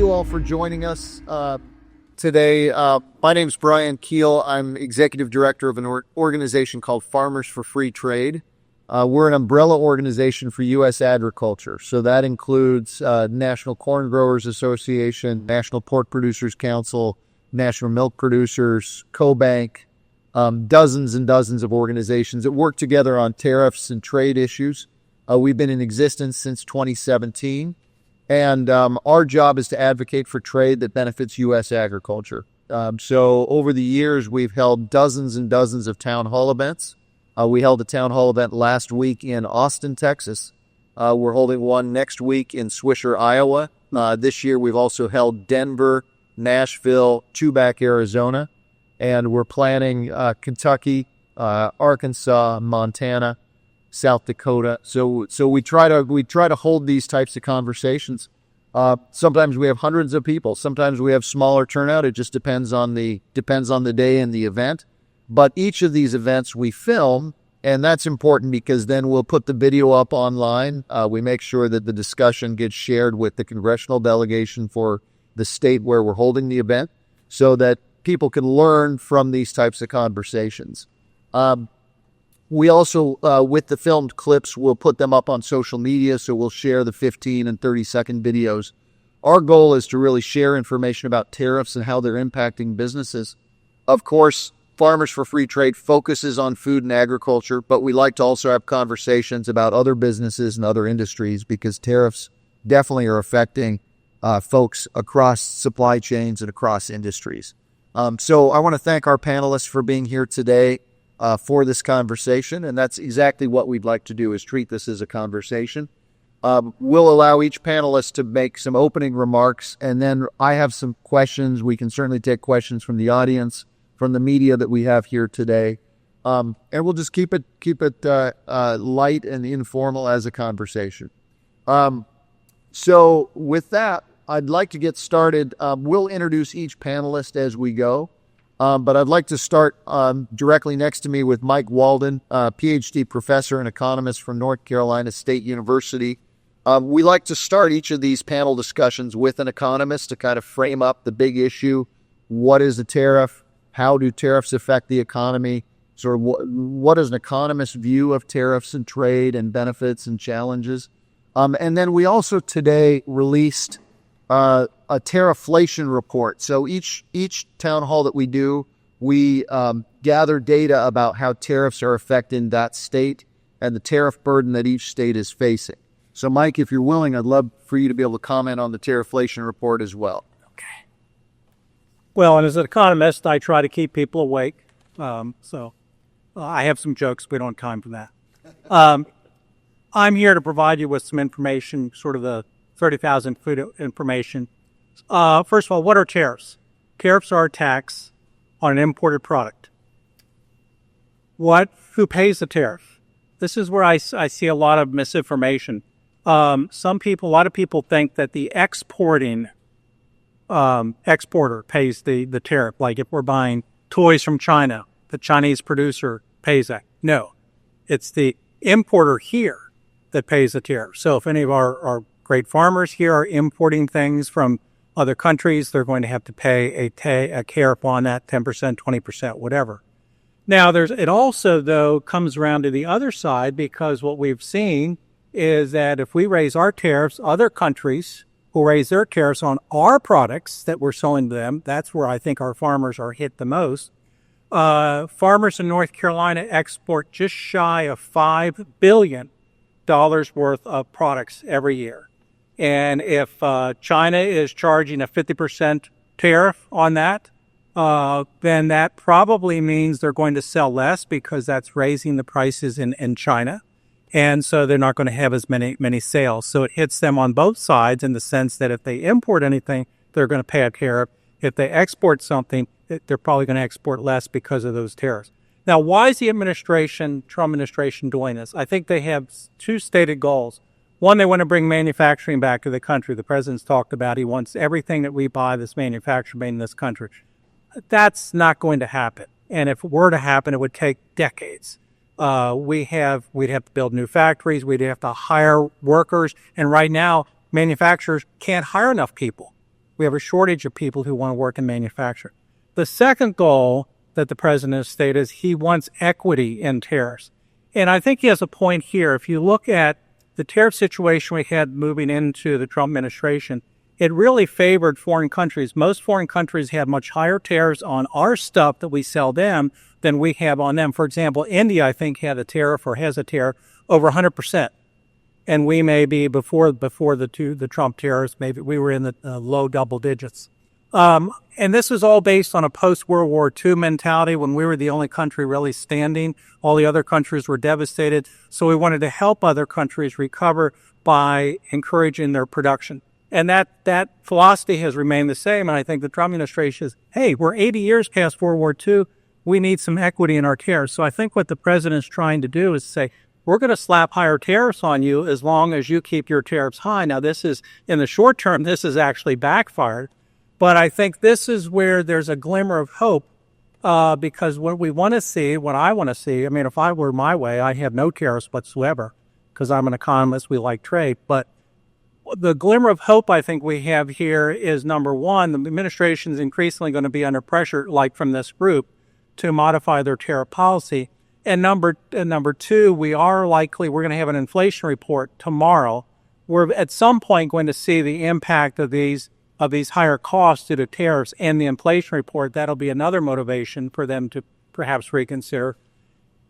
you all for joining us today. My name's Brian Kuehl. I'm executive director of an organization called Farmers for Free Trade. We're an umbrella organization for U.S. agriculture. So that includes National Corn Growers Association, National Pork Producers Council, National Milk Producers, CoBank, dozens and dozens of organizations that work together on tariffs and trade issues. We've been in existence since 2017. And our job is to advocate for trade that benefits U.S. agriculture. So over the years, we've held dozens and dozens of town hall events. We held a town hall event last week in Austin, Texas. We're holding one next week in Swisher, Iowa. This year, we've also held Denver, Nashville, Tubac, Arizona. And we're planning Kentucky, Arkansas, Montana, South Dakota. So we try to hold these types of conversations. Sometimes we have hundreds of people. Sometimes we have smaller turnout. It just depends on the day and the event. But each of these events we film, and that's important because then we'll put the video up online. We make sure that the discussion gets shared with the congressional delegation for the state where we're holding the event, so that people can learn from these types of conversations. We also, with the filmed clips, we'll put them up on social media, so we'll share the 15 and 30-second videos. Our goal is to really share information about tariffs and how they're impacting businesses. Of course, Farmers for Free Trade focuses on food and agriculture, but we like to also have conversations about other businesses and other industries because tariffs definitely are affecting folks across supply chains and across industries. So I want to thank our panelists for being here today. For this conversation, and that's exactly what we'd like to do, is treat this as a conversation. We'll allow each panelist to make some opening remarks, and then I have some questions. We can certainly take questions from the audience, from the media that we have here today, and we'll just keep it light and informal as a conversation. So with that, I'd like to get started. We'll introduce each panelist as we go. But I'd like to start directly next to me with Mike Walden, PhD professor and economist from North Carolina State University. We like to start each of these panel discussions with an economist to kind of frame up the big issue. What is a tariff? How do tariffs affect the economy? Sort of what is an economist's view of tariffs and trade and benefits and challenges? And then we also today released a tariflation report. So each town hall that we do, we gather data about how tariffs are affecting that state and the tariff burden that each state is facing. So Mike, if you're willing, I'd love for you to be able to comment on the tariflation report as well. Okay. Well, and as an economist, I try to keep people awake. So I have some jokes. We don't have time for that. I'm here to provide you with some information, sort of the 30,000 foot information. First of all, what are tariffs? Tariffs are a tax on an imported product. Who pays the tariff? This is where I see a lot of misinformation. A lot of people think that the exporter pays the tariff. Like if we're buying toys from China, the Chinese producer pays that. No, it's the importer here that pays the tariff. So if any of our great farmers here are importing things from other countries, they're going to have to pay a tariff on that, 10%, 20%, whatever. Now, it also, though, comes around to the other side, because what we've seen is that if we raise our tariffs, other countries will raise their tariffs on our products that we're selling to them. That's where I think our farmers are hit the most. Farmers in North Carolina export just shy of $5 billion worth of products every year. And if China is charging a 50% tariff on that, then that probably means they're going to sell less because that's raising the prices in China. And so they're not going to have as many sales. So it hits them on both sides in the sense that if they import anything, they're going to pay a tariff. If they export something, they're probably going to export less because of those tariffs. Now, why is the Trump administration doing this? I think they have two stated goals. One, they want to bring manufacturing back to the country. The president's talked about he wants everything that we buy that's manufactured made in this country. That's not going to happen. And if it were to happen, it would take decades. We'd have to build new factories. We'd have to hire workers. And right now, manufacturers can't hire enough people. We have a shortage of people who want to work in manufacturing. The second goal that the president has stated is he wants equity in tariffs. And I think he has a point here. If you look at the tariff situation we had moving into the Trump administration, it really favored foreign countries. Most foreign countries have much higher tariffs on our stuff that we sell them than we have on them. For example, India, I think, had a tariff or has a tariff over 100%. And we may be, before the Trump tariffs, maybe we were in the low double digits. And this is all based on a post-World War II mentality when we were the only country really standing. All the other countries were devastated. So we wanted to help other countries recover by encouraging their production. And that philosophy has remained the same. And I think the Trump administration is, hey, we're 80 years past World War II. We need some equity in our tariffs. So I think what the president is trying to do is say, we're going to slap higher tariffs on you as long as you keep your tariffs high. Now, this is, in the short term, this is actually backfired. But I think this is where there's a glimmer of hope, because what we want to see, what I want to see, I mean, if I were my way, I'd have no tariffs whatsoever, because I'm an economist, we like trade. But the glimmer of hope I think we have here is, number one, the administration is increasingly going to be under pressure, like from this group, to modify their tariff policy. And number two, we're going to have an inflation report tomorrow. We're at some point going to see the impact of these higher costs due to tariffs and the inflation report. That'll be another motivation for them to perhaps reconsider.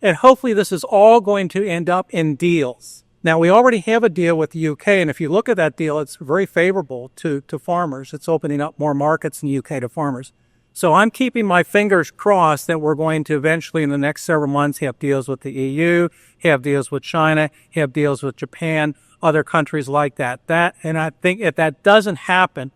And hopefully this is all going to end up in deals. Now, we already have a deal with the UK, and if you look at that deal, it's very favorable to farmers. It's opening up more markets in the UK to farmers. So I'm keeping my fingers crossed that we're going to eventually, in the next several months, have deals with the EU, have deals with China, have deals with Japan, other countries like that. And I think if that doesn't happen,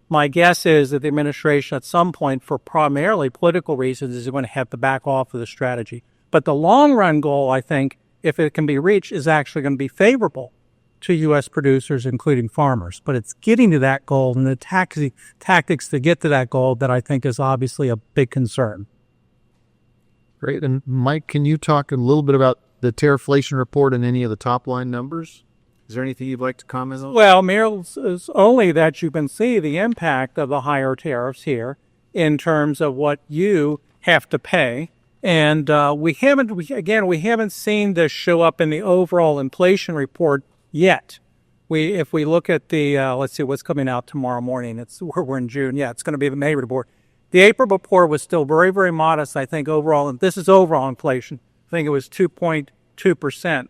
my guess is that the administration at some point, for primarily political reasons, is going to have to back off of the strategy. But the long-run goal, I think, if it can be reached, is actually going to be favorable to U.S. producers, including farmers. But it's getting to that goal and the tactics to get to that goal that I think is obviously a big concern. Great. And Mike, can you talk a little bit about the tarifflation report and any of the top-line numbers? Is there anything you'd like to comment on? Well, Meryl, is only that you can see the impact of the higher tariffs here in terms of what you have to pay. And we haven't seen this show up in the overall inflation report yet. If we look at the, let's see what's coming out tomorrow morning. We're in June. Yeah, it's going to be the May report. The April report was still very, very modest, I think, overall. And this is overall inflation. I think it was 2.2%.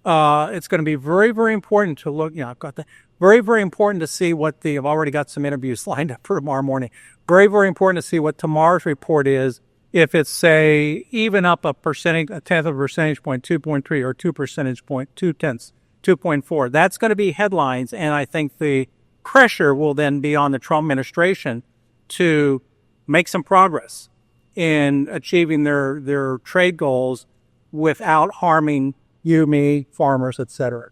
It's going to be very, very important to look. I've got that. Very, very important to see I've already got some interviews lined up for tomorrow morning. Very, very important to see what tomorrow's report is. If it's, say, even up a tenth of a percentage point, 2.3, or 2 percentage point, 2.4, that's going to be headlines. And I think the pressure will then be on the Trump administration to make some progress in achieving their trade goals without harming you, me, farmers, et cetera.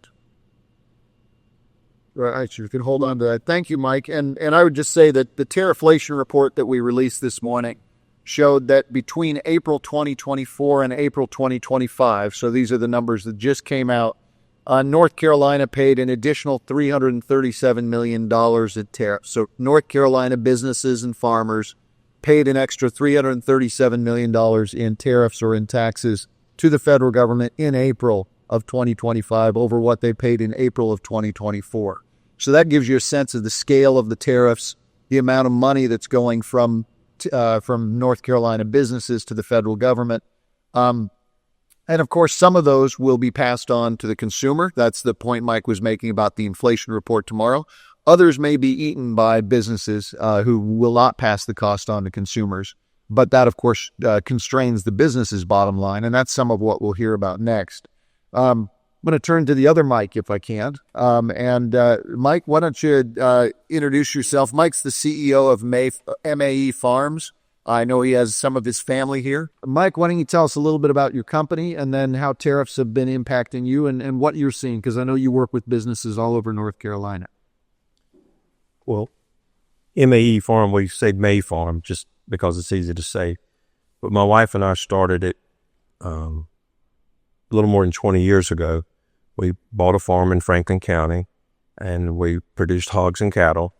Right, you can hold on to that. Thank you, Mike. And I would just say that the tarifflation report that we released this morning showed that between April 2024 and April 2025, so these are the numbers that just came out, North Carolina paid an additional $337 million in tariffs. So North Carolina businesses and farmers paid an extra $337 million in tariffs or in taxes to the federal government in April of 2025 over what they paid in April of 2024. So that gives you a sense of the scale of the tariffs, the amount of money that's going from North Carolina businesses to the federal government. And of course, some of those will be passed on to the consumer. That's the point Mike was making about the inflation report tomorrow. Others may be eaten by businesses who will not pass the cost on to consumers. But that, of course, constrains the business's bottom line. And that's some of what we'll hear about next. I'm going to turn to the other Mike, if I can. Mike, why don't you introduce yourself? Mike's the CEO of MAE Farms. I know he has some of his family here. Mike, why don't you tell us a little bit about your company and then how tariffs have been impacting you and what you're seeing? Because I know you work with businesses all over North Carolina. Well, MAE Farm, we say May Farm just because it's easy to say. But my wife and I started it a little more than 20 years ago. We bought a farm in Franklin County, and we produced hogs and cattle.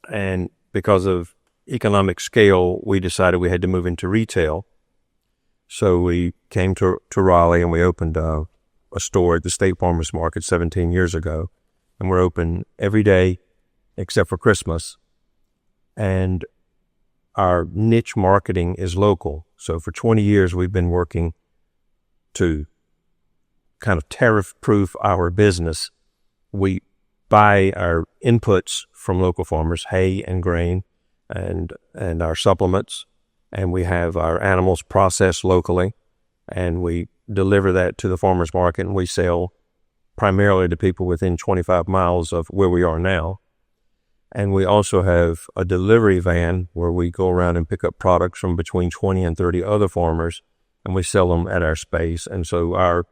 And because of economic scale, we decided we had to move into retail. So we came to Raleigh and we opened a store at the State Farmers Market 17 years ago. And we're open every day except for Christmas. And our niche marketing is local. So for 20 years, we've been working to kind of tariff-proof our business. We buy our inputs from local farmers, hay and grain, and our supplements, and we have our animals processed locally, and we deliver that to the farmers market, and we sell primarily to people within 25 miles of where we are now. And we also have a delivery van where we go around and pick up products from between 20 and 30 other farmers, and we sell them at our space. And so our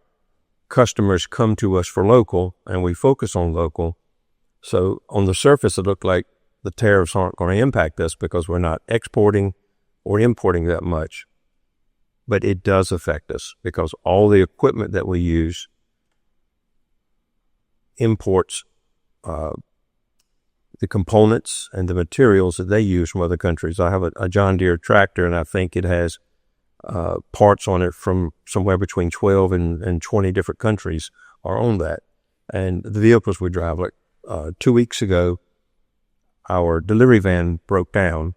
customers come to us for local, and we focus on local. So on the surface, it looked like the tariffs aren't going to impact us because we're not exporting or importing that much. But it does affect us because all the equipment that we use imports the components and the materials that they use from other countries. I have a John Deere tractor, and I think it has parts on it from somewhere between 12 and 20 different countries are on that. And the vehicles we drive, like 2 weeks ago, our delivery van broke down,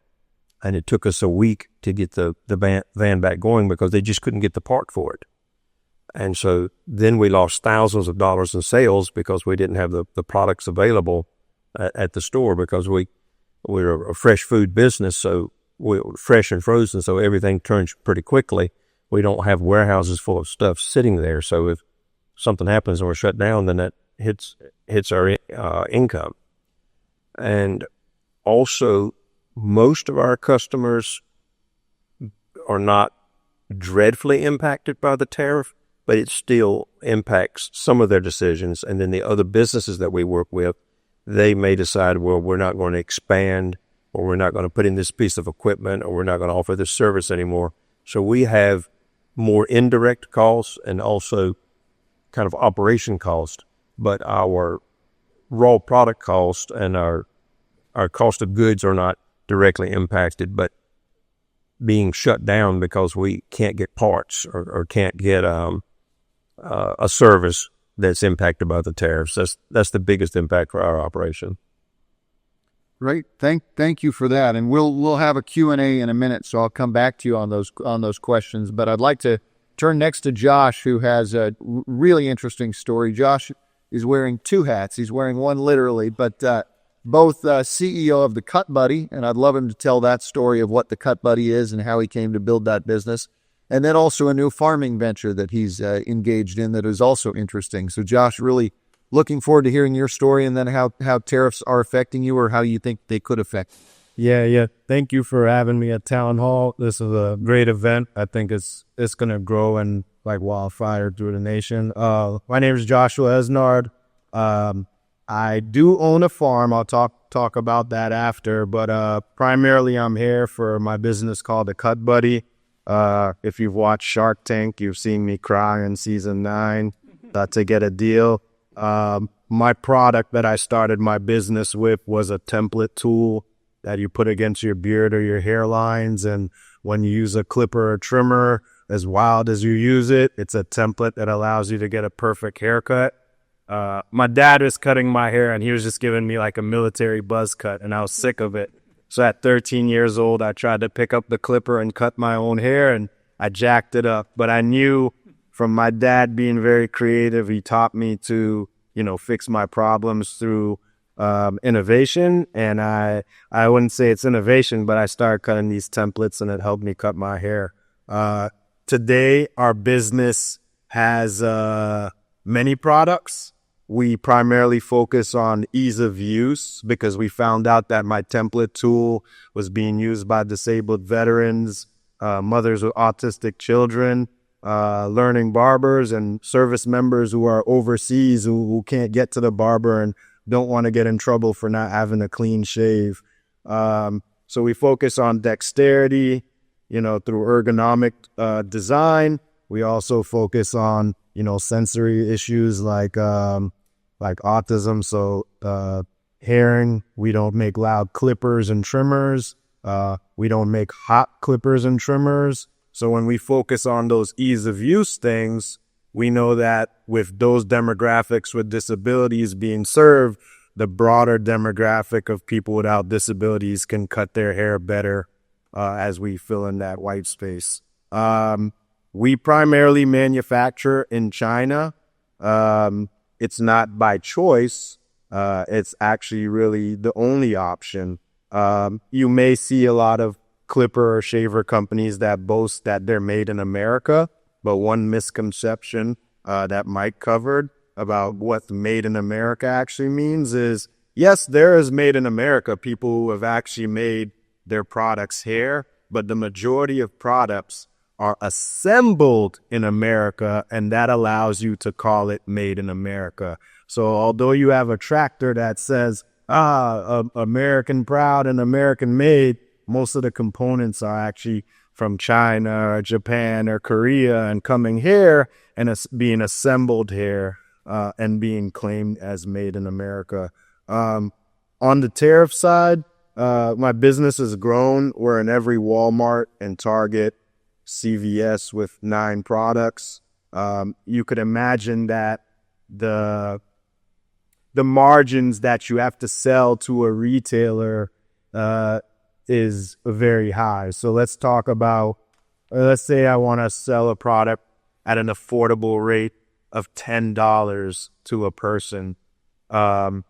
and it took us a week to get the van back going because they just couldn't get the part for it. And so then we lost thousands of dollars in sales because we didn't have the products available at the store because we're a fresh food business, so we're fresh and frozen, so everything turns pretty quickly. We don't have warehouses full of stuff sitting there, so if something happens and we're shut down, then that hits our income. And also, most of our customers are not dreadfully impacted by the tariff, but it still impacts some of their decisions. And then the other businesses that we work with, they may decide, well, we're not going to expand, or we're not going to put in this piece of equipment, or we're not going to offer this service anymore. So we have more indirect costs and also kind of operation cost, but our raw product cost and our cost of goods are not directly impacted, but being shut down because we can't get parts or can't get a service that's impacted by the tariffs. That's the biggest impact for our operation. Right. Thank you for that. And we'll have a Q&A in a minute, so I'll come back to you on those questions. But I'd like to turn next to Josh, who has a really interesting story. Josh is wearing two hats. He's wearing one literally, but both CEO of the CutBuddy, and I'd love him to tell that story of what the CutBuddy is and how he came to build that business. And then also a new farming venture that he's engaged in that is also interesting. So Josh, really looking forward to hearing your story and then how tariffs are affecting you or how you think they could affect you. Yeah. Thank you for having me at Town Hall. This is a great event. I think it's going to grow and like wildfire through the nation. My name is Joshua Esnard. I do own a farm. I'll talk about that after, but primarily I'm here for my business called the CutBuddy. If you've watched Shark Tank, you've seen me cry in season 9 to get a deal. My product that I started my business with was a template tool that you put against your beard or your hairlines. And when you use a clipper or trimmer, as wild as you use it, it's a template that allows you to get a perfect haircut. My dad was cutting my hair and he was just giving me like a military buzz cut, and I was sick of it. So at 13 years old, I tried to pick up the clipper and cut my own hair, and I jacked it up. But I knew from my dad being very creative, he taught me to, fix my problems through innovation. And I wouldn't say it's innovation, but I started cutting these templates and it helped me cut my hair. Today, our business has many products. We primarily focus on ease of use because we found out that my template tool was being used by disabled veterans, mothers with autistic children, learning barbers, and service members who are overseas who can't get to the barber and don't want to get in trouble for not having a clean shave. So we focus on dexterity, through ergonomic design. We also focus on, sensory issues like autism. So herring. We don't make loud clippers and trimmers. We don't make hot clippers and trimmers. So when we focus on those ease of use things, we know that with those demographics with disabilities being served, the broader demographic of people without disabilities can cut their hair better as we fill in that white space. We primarily manufacture in China. It's not by choice. It's actually really the only option. You may see a lot of clipper or shaver companies that boast that they're made in America, but one misconception that Mike covered about what made in America actually means is, yes, there is made in America people who have actually made their products here, but the majority of products are assembled in America, and that allows you to call it made in America. So although you have a tractor that says, American proud and American made, most of the components are actually from China or Japan or Korea and coming here and it's being assembled here and being claimed as made in America. On the tariff side, my business has grown. We're in every Walmart and Target, CVS with 9 products. You could imagine that the margins that you have to sell to a retailer is very high. So let's talk about, let's say I want to sell a product at an affordable rate of $10 to a person. Walmart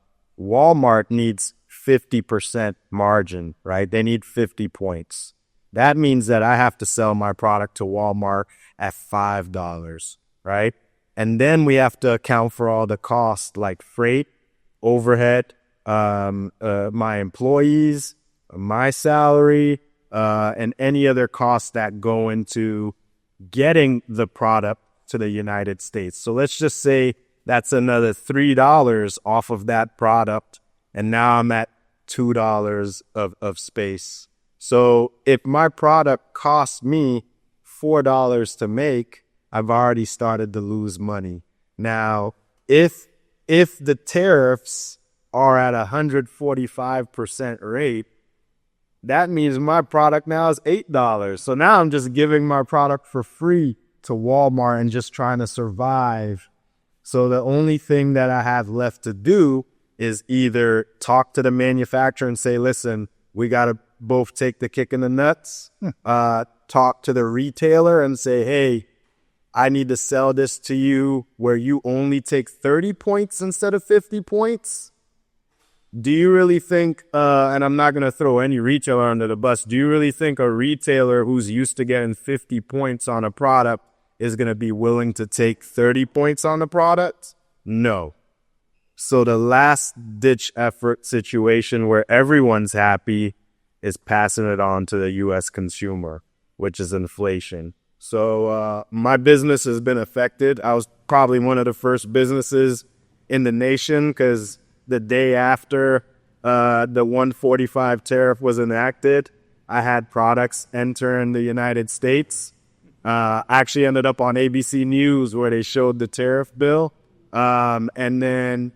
needs 50% margin, right? They need 50 points. That means that I have to sell my product to Walmart at $5, right? And then we have to account for all the costs like freight, overhead, my employees, my salary, and any other costs that go into getting the product to the United States. So let's just say that's another $3 off of that product, and now I'm at $2 of space. So if my product costs me $4 to make, I've already started to lose money. Now, if the tariffs are at 145% rate, that means my product now is $8. So now I'm just giving my product for free to Walmart and just trying to survive. So the only thing that I have left to do is either talk to the manufacturer and say, listen, we got to both take the kick in the nuts, talk to the retailer and say, hey, I need to sell this to you where you only take 30 points instead of 50 points. Do you really think, and I'm not going to throw any retailer under the bus, do you really think a retailer who's used to getting 50 points on a product is going to be willing to take 30 points on the product? No. So the last ditch effort situation where everyone's happy is passing it on to the U.S. consumer, which is inflation. So my business has been affected. I was probably one of the first businesses in the nation because the day after the 145 tariff was enacted, I had products enter in the United States. I actually ended up on ABC News where they showed the tariff bill. And then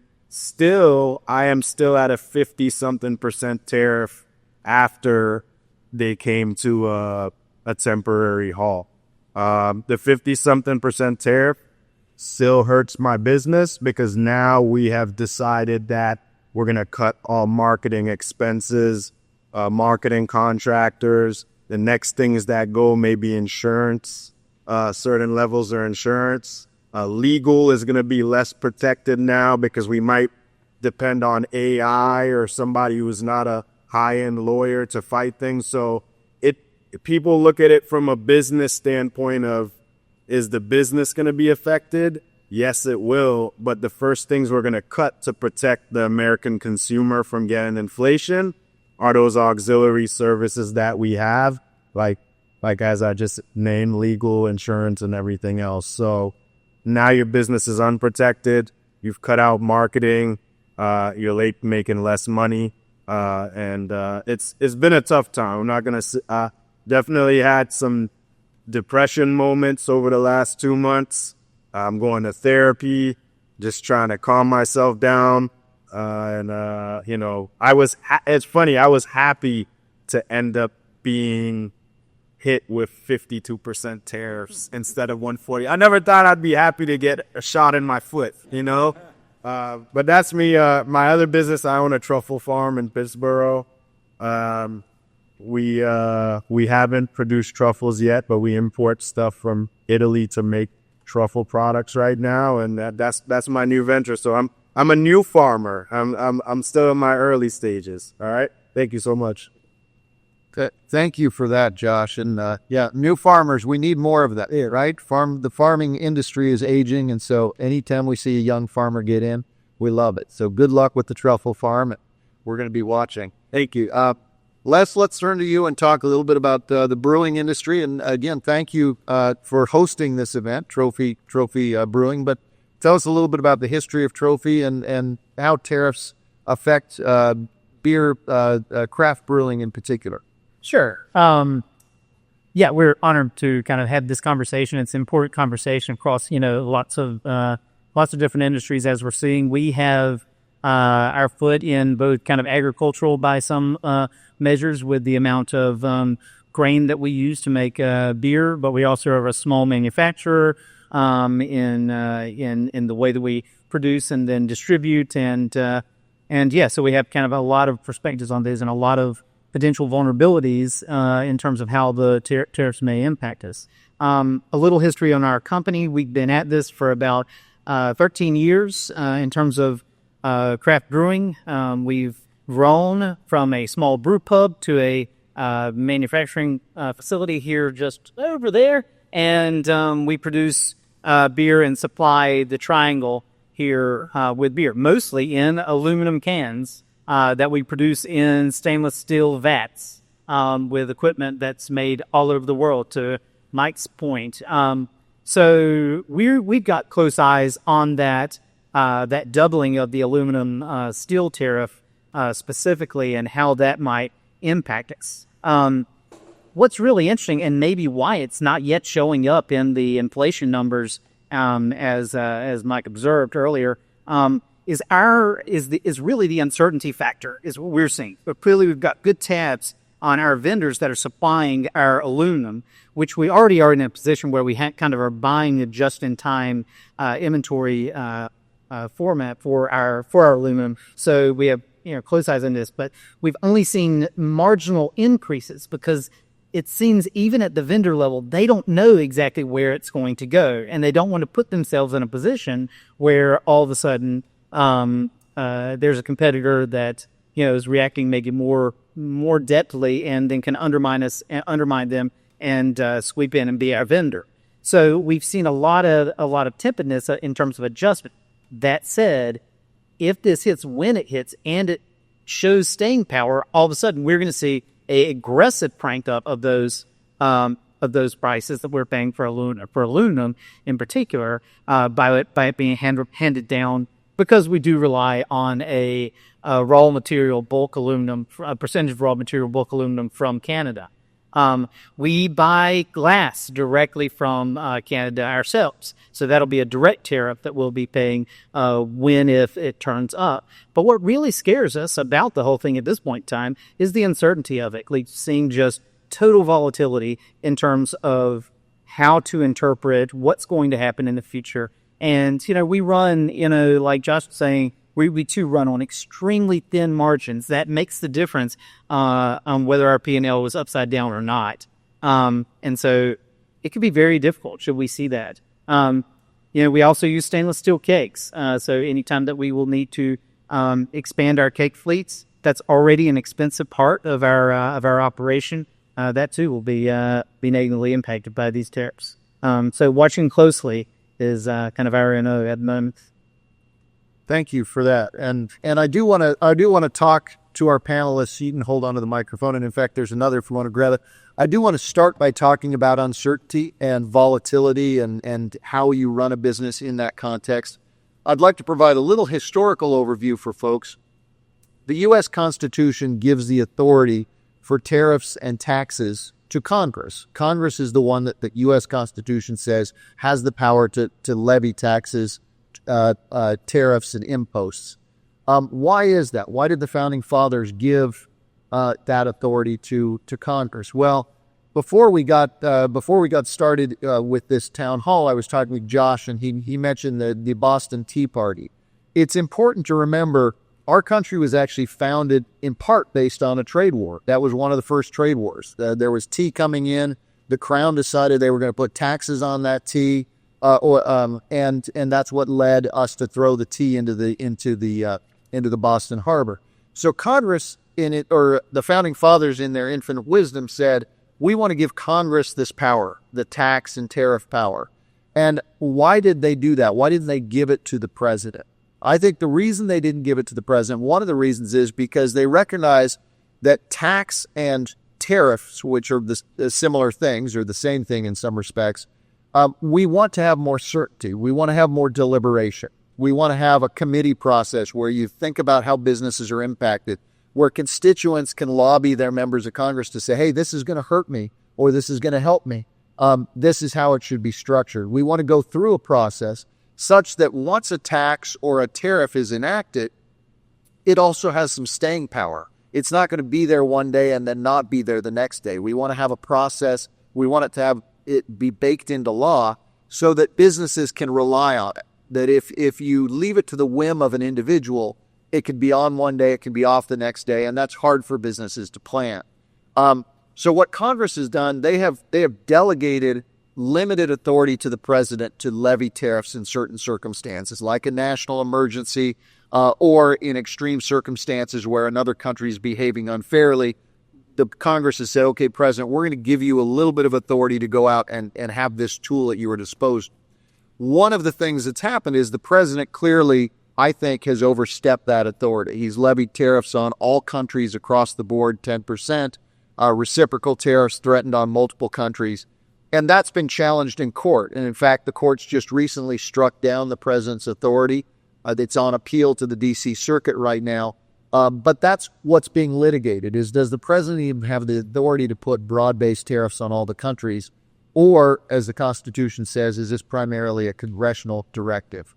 I am still at a 50-something% tariff after they came to a temporary halt. The 50-something% tariff still hurts my business because now we have decided that we're going to cut all marketing expenses, marketing contractors. The next things that go may be insurance, certain levels of insurance. Legal is going to be less protected now because we might depend on AI or somebody who's not a high-end lawyer to fight things. So people look at it from a business standpoint of, is the business going to be affected? Yes, it will. But the first things we're going to cut to protect the American consumer from getting inflation are those auxiliary services that we have, like as I just named, legal, insurance, and everything else. So now your business is unprotected. You've cut out marketing. You're late making less money. And it's been a tough time. I'm not going to definitely had some depression moments over the last 2 months. I'm going to therapy, just trying to calm myself down. it's funny. I was happy to end up being hit with 52% tariffs instead of 140. I never thought I'd be happy to get a shot in my foot, But that's me. My other business, I own a truffle farm in Pittsburgh. We haven't produced truffles yet, but we import stuff from Italy to make truffle products right now, and that's my new venture. So I'm a new farmer. I'm still in my early stages. All right. Thank you so much. Thank you for that, Josh. And new farmers, we need more of that, right? The farming industry is aging, and so anytime we see a young farmer get in, we love it. So good luck with the truffle farm. We're going to be watching. Thank you. Les, let's turn to you and talk a little bit about the brewing industry. And again, thank you for hosting this event, Trophy Brewing. But tell us a little bit about the history of Trophy and how tariffs affect beer, craft brewing in particular. Sure. We're honored to kind of have this conversation. It's an important conversation across, lots of different industries. As we're seeing, we have our foot in both kind of agricultural by some measures with the amount of grain that we use to make beer, but we also are a small manufacturer in the way that we produce and then distribute, so we have kind of a lot of perspectives on this and a lot of potential vulnerabilities in terms of how the tariffs may impact us. A little history on our company. We've been at this for about 13 years in terms of craft brewing. We've grown from a small brew pub to a manufacturing facility here just over there, and we produce beer and supply the Triangle here with beer, mostly in aluminum cans that we produce in stainless steel vats with equipment that's made all over the world, to Mike's point. So we've got close eyes on that doubling of the aluminum steel tariff specifically, and how that might impact us. What's really interesting, and maybe why it's not yet showing up in the inflation numbers, as Mike observed earlier, is really the uncertainty factor, is what we're seeing. But clearly we've got good tabs on our vendors that are supplying our aluminum, which we already are in a position where we kind of are buying a just-in-time inventory format for our aluminum. So we have close eyes on this, but we've only seen marginal increases because it seems even at the vendor level, they don't know exactly where it's going to go, and they don't want to put themselves in a position where all of a sudden there's a competitor that is reacting maybe more deftly and then can undermine them and sweep in and be our vendor. So we've seen a lot of tepidness in terms of adjustment. That said, if this hits when it hits and it shows staying power, all of a sudden we're going to see a aggressive crank up of those prices that we're paying for aluminum in particular, by it being handed down, because we do rely on a raw material bulk aluminum, a percentage of raw material bulk aluminum from Canada. We buy glass directly from Canada ourselves, so that'll be a direct tariff that we'll be paying if it turns up. But what really scares us about the whole thing at this point in time is the uncertainty of it, like seeing just total volatility in terms of how to interpret what's going to happen in the future. And we run, like Josh was saying, we too run on extremely thin margins. That makes the difference on whether our P&L was upside down or not. And so it could be very difficult should we see that. We also use stainless steel cakes. So anytime that we will need to expand our cake fleets, that's already an expensive part of our operation. That too will be negatively impacted by these tariffs. So watching closely is kind of our NO at the moment. Thank you for that. And I do want to talk to our panelists. You can hold on to the microphone. And in fact, there's another if you want to grab it. I do want to start by talking about uncertainty and volatility and how you run a business in that context. I'd like to provide a little historical overview for folks. The U.S. Constitution gives the authority for tariffs and taxes to Congress. Congress is the one that the U.S. Constitution says has the power to levy taxes, tariffs, and imposts. Why is that? Why did the founding fathers give that authority to Congress? Well, before we got started with this town hall, I was talking with Josh, and he mentioned the Boston Tea Party. It's important to remember our country was actually founded in part based on a trade war. That was one of the first trade wars. There was tea coming in. The Crown decided they were going to put taxes on that tea, and that's what led us to throw the tea into the Boston Harbor. So Congress, or the founding fathers in their infinite wisdom, said, we want to give Congress this power, the tax and tariff power. And why did they do that? Why didn't they give it to the president? I think the reason they didn't give it to the president, one of the reasons is because they recognize that tax and tariffs, which are the similar things or the same thing in some respects, we want to have more certainty. We want to have more deliberation. We want to have a committee process where you think about how businesses are impacted, where constituents can lobby their members of Congress to say, hey, this is going to hurt me or this is going to help me. This is how it should be structured. We want to go through a process such that once a tax or a tariff is enacted, it also has some staying power. It's not going to be there one day and then not be there the next day. We want to have a process. We want it to have it be baked into law so that businesses can rely on it. That if you leave it to the whim of an individual, it can be on one day, it can be off the next day, and that's hard for businesses to plan. So what Congress has done, they have delegated limited authority to the president to levy tariffs in certain circumstances, like a national emergency or in extreme circumstances where another country is behaving unfairly. The Congress has said, okay, President, we're going to give you a little bit of authority to go out and have this tool at your disposal. One of the things that's happened is the president clearly, I think, has overstepped that authority. He's levied tariffs on all countries across the board, 10%, reciprocal tariffs threatened on multiple countries. And that's been challenged in court. And in fact, the courts just recently struck down the president's authority. It's on appeal to the D.C. Circuit right now. But that's what's being litigated, is does the president even have the authority to put broad-based tariffs on all the countries? Or, as the Constitution says, is this primarily a congressional directive?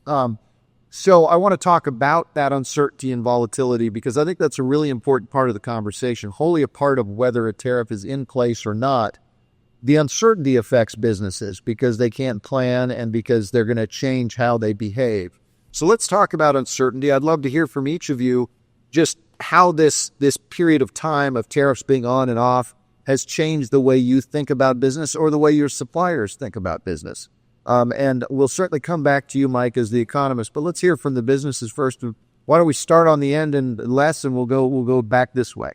So I want to talk about that uncertainty and volatility because I think that's a really important part of the conversation, wholly a part of whether a tariff is in place or not. The uncertainty affects businesses because they can't plan and because they're going to change how they behave. So let's talk about uncertainty. I'd love to hear from each of you just how this period of time of tariffs being on and off has changed the way you think about business or the way your suppliers think about business. And we'll certainly come back to you, Mike, as the economist, but let's hear from the businesses first. Why don't we start on the end and Les, and we'll go back this way.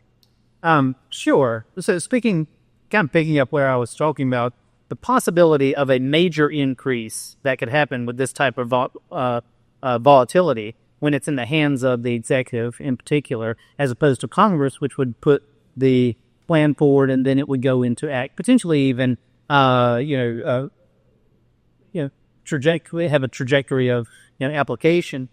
Sure. So speaking, kind of picking up where I was talking about, the possibility of a major increase that could happen with this type of volatility when it's in the hands of the executive in particular, as opposed to Congress, which would put the plan forward and then it would go into act, potentially even, trajectory, have a trajectory of, application.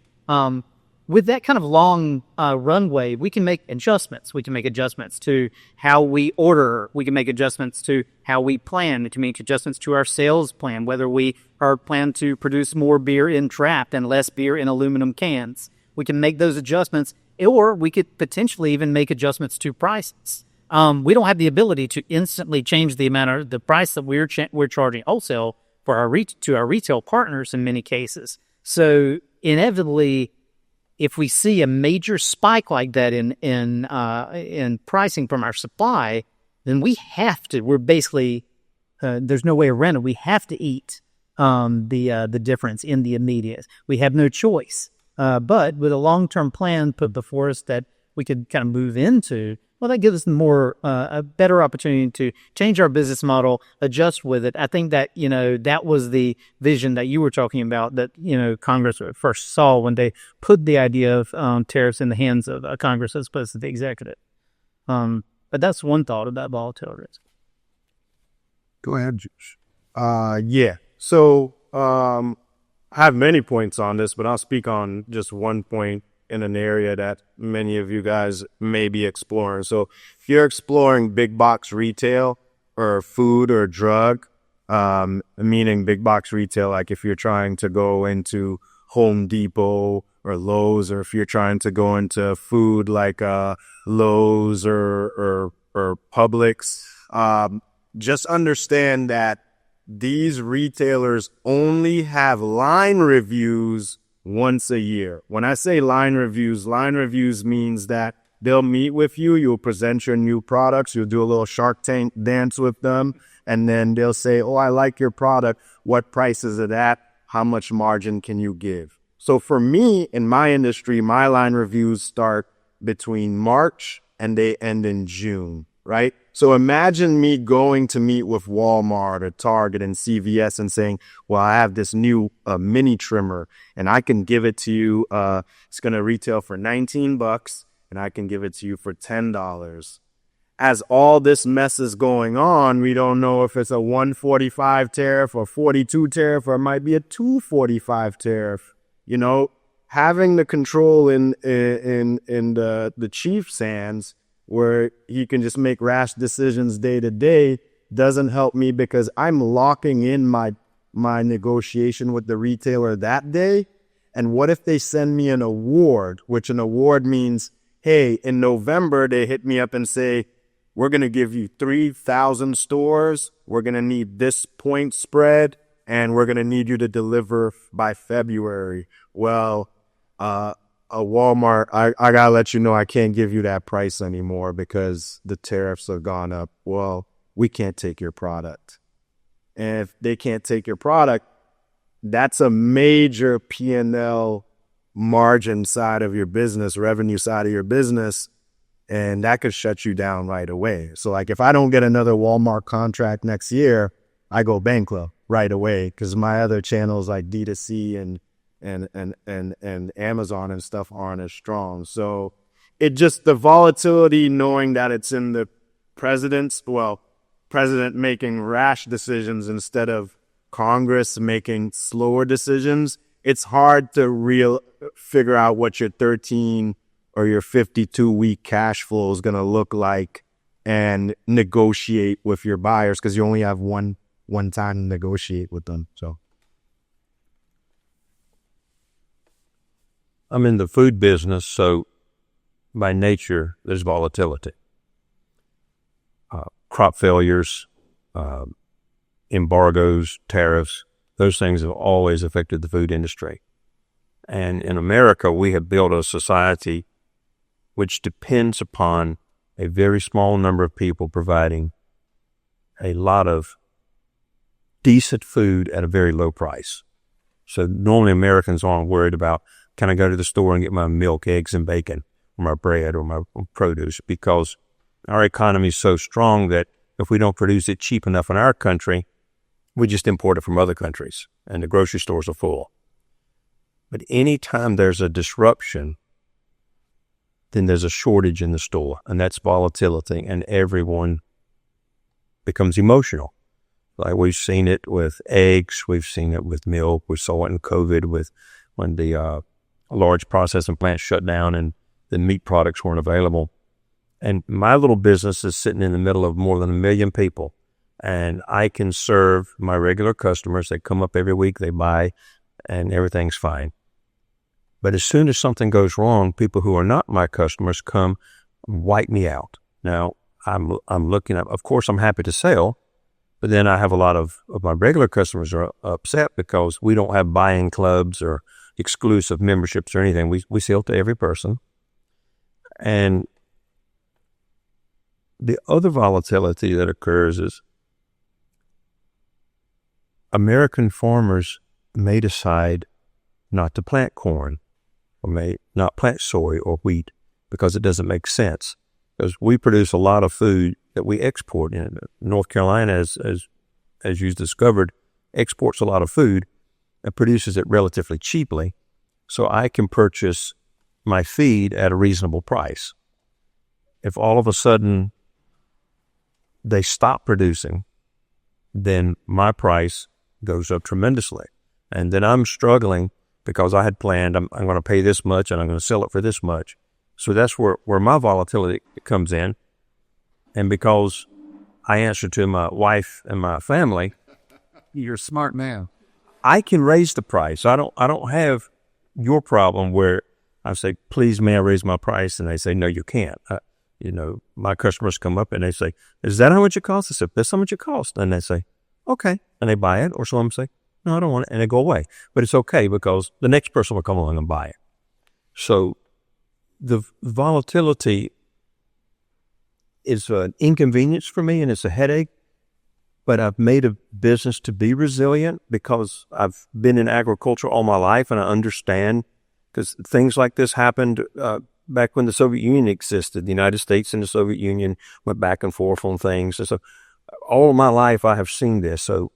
With that kind of long runway, we can make adjustments. We can make adjustments to how we order. We can make adjustments to how we plan. We can make adjustments to our sales plan, whether we are plan to produce more beer in draft and less beer in aluminum cans. We can make those adjustments, or we could potentially even make adjustments to prices. We don't have the ability to instantly change the price that we're charging wholesale for our retail partners in many cases. So inevitably, if we see a major spike like that in pricing from our supply, then we have to. We're basically there's no way around it. We have to eat the difference in the immediate. We have no choice. But with a long-term plan put before us that we could kind of move into, well, that gives us a better opportunity to change our business model, adjust with it. I think that, that was the vision that you were talking about that, Congress first saw when they put the idea of tariffs in the hands of Congress as opposed to the executive. But that's one thought of that volatility risk. Go ahead, Josh. Yeah. So I have many points on this, but I'll speak on just one point in an area that many of you guys may be exploring. So if you're exploring big box retail or food or drug, meaning big box retail, like if you're trying to go into Home Depot or Lowe's, or if you're trying to go into food like Lowe's or Publix, just understand that these retailers only have line reviews once a year. When I say line reviews means that they'll meet with you, you'll present your new products, you'll do a little Shark Tank dance with them, and then they'll say, oh, I like your product. What price is it at? How much margin can you give? So for me, in my industry, my line reviews start between March and they end in June, right? So imagine me going to meet with Walmart or Target and CVS and saying, well, I have this new mini trimmer and I can give it to you. It's going to retail for $19 and I can give it to you for $10. As all this mess is going on, we don't know if it's a 145 tariff or 42 tariff, or it might be a 245 tariff. You know, having the control in the chief's hands, where he can just make rash decisions day to day, doesn't help me, because I'm locking in my negotiation with the retailer that day. And what if they send me an award, which an award means, hey, in November, they hit me up and say, we're going to give you 3,000 stores. We're going to need this point spread, and we're going to need you to deliver by February. Well, a Walmart, I got to let you know, I can't give you that price anymore because the tariffs have gone up. Well, we can't take your product. And if they can't take your product, that's a major P&L margin side of your business, revenue side of your business, and that could shut you down right away. So like if I don't get another Walmart contract next year, I go bankrupt right away, because my other channels like D2C and Amazon and stuff aren't as strong. So it just, the volatility, knowing that it's in the president making rash decisions instead of Congress making slower decisions, it's hard to figure out what your 13 or your 52-week cash flow is going to look like and negotiate with your buyers, because you only have one time to negotiate with them. So I'm in the food business, so by nature, there's volatility. Crop failures, embargoes, tariffs, those things have always affected the food industry. And in America, we have built a society which depends upon a very small number of people providing a lot of decent food at a very low price. So normally Americans aren't worried about, can I go to the store and get my milk, eggs, and bacon, or my bread, or my produce, because our economy is so strong that if we don't produce it cheap enough in our country, we just import it from other countries, and the grocery stores are full. But anytime there's a disruption, then there's a shortage in the store, and that's volatility, and everyone becomes emotional. Like we've seen it with eggs, we've seen it with milk, we saw it in COVID when the large processing plants shut down and the meat products weren't available. And my little business is sitting in the middle of more than 1 million people, and I can serve my regular customers. They come up every week, they buy, and everything's fine. But as soon as something goes wrong, people who are not my customers come wipe me out. Now, I'm looking at, of course, I'm happy to sell, but then I have a lot of my regular customers are upset because we don't have buying clubs or exclusive memberships or anything. We sell to every person. And the other volatility that occurs is American farmers may decide not to plant corn, or may not plant soy or wheat because it doesn't make sense. Because we produce a lot of food that we export. In North Carolina, as you discovered, exports a lot of food and produces it relatively cheaply. So I can purchase my feed at a reasonable price. If all of a sudden they stop producing, then my price goes up tremendously. And then I'm struggling because I had planned, I'm going to pay this much and I'm going to sell it for this much. So that's where my volatility comes in. And because I answer to my wife and my family, You're a smart man. I can raise the price. I don't have your problem where I say, please, may I raise my price? And they say, no, you can't. My customers come up and they say, is that how much it costs? I said, that's how much it costs. And they say, okay. And they buy it. Or some say, no, I don't want it. And they go away. But it's okay because the next person will come along and buy it. So the volatility is an inconvenience for me and it's a headache. But I've made a business to be resilient because I've been in agriculture all my life and I understand because things like this happened back when the Soviet Union existed. The United States and the Soviet Union went back and forth on things. And so all of my life I have seen this. So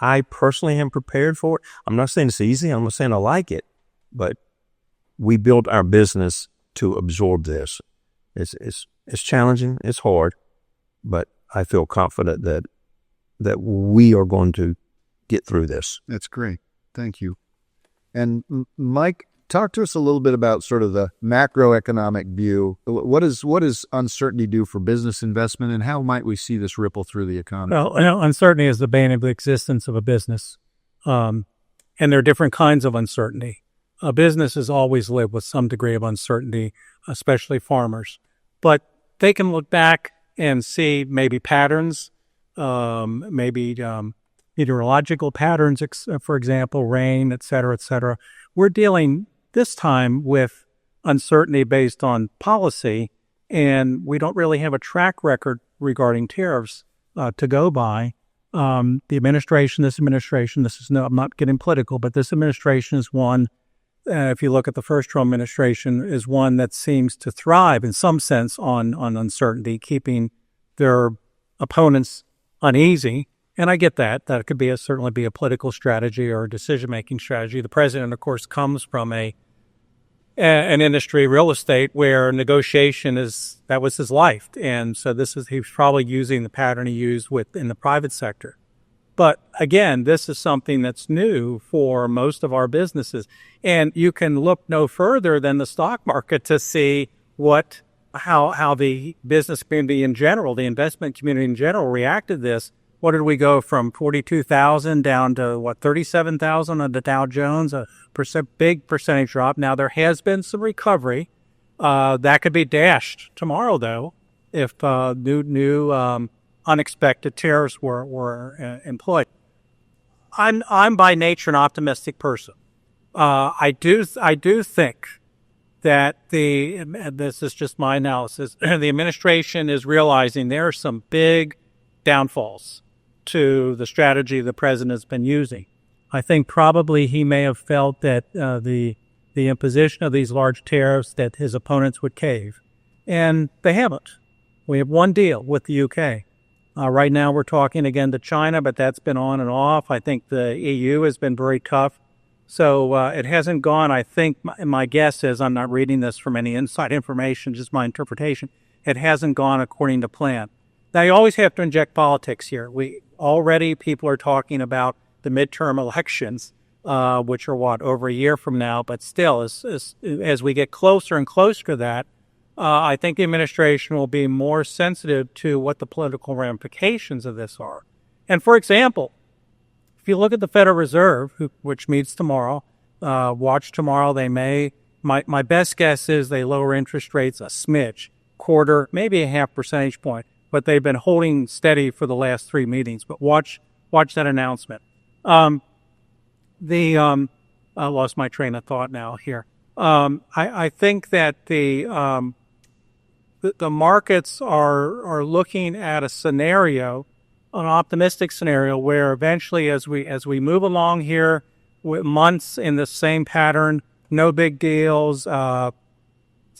I personally am prepared for it. I'm not saying it's easy. I'm not saying I like it. But we built our business to absorb this. It's challenging. It's hard. But I feel confident that we are going to get through this. That's great. Thank you. And Mike, talk to us a little bit about sort of the macroeconomic view. What does uncertainty do for business investment, and how might we see this ripple through the economy? Well, uncertainty is the bane of the existence of a business. And there are different kinds of uncertainty. A business has always lived with some degree of uncertainty, especially farmers. But they can look back and see maybe patterns, maybe meteorological patterns, for example, rain, et cetera, et cetera. We're dealing this time with uncertainty based on policy, and we don't really have a track record regarding tariffs to go by. The administration, I'm not getting political, but this administration is one, if you look at the first Trump administration, is one that seems to thrive in some sense on uncertainty, keeping their opponents uneasy. And I get that. That could be certainly be a political strategy or a decision-making strategy. The president, of course, comes from an industry, real estate, where negotiation that was his life. And so he's probably using the pattern he used in the private sector. But again, this is something that's new for most of our businesses. And you can look no further than the stock market to see how the business community in general, the investment community in general reacted to this. What did we go from 42,000 down to 37,000 on the Dow Jones, big percentage drop. Now there has been some recovery. That could be dashed tomorrow though, if new unexpected tariffs were employed. I'm by nature an optimistic person. I do think that this is just my analysis. The administration is realizing there are some big downfalls to the strategy the president has been using. I think probably he may have felt that the imposition of these large tariffs that his opponents would cave, and they haven't. We have one deal with the UK. Right now we're talking again to China, but that's been on and off. I think the EU has been very tough. So it hasn't gone, I think, my guess is, I'm not reading this from any inside information, just my interpretation, it hasn't gone according to plan. Now, you always have to inject politics here. People are talking about the midterm elections, which are, over a year from now, but still, as we get closer and closer to that, I think the administration will be more sensitive to what the political ramifications of this are. And for example, if you look at the Federal Reserve, which meets tomorrow, watch tomorrow, they may, my best guess is they lower interest rates a smidge, quarter, maybe a half percentage point, but they've been holding steady for the last 3 meetings. But watch that announcement. I lost my train of thought now here. I think that the markets are looking at a scenario, an optimistic scenario, where eventually, as we move along here, with months in the same pattern, no big deals.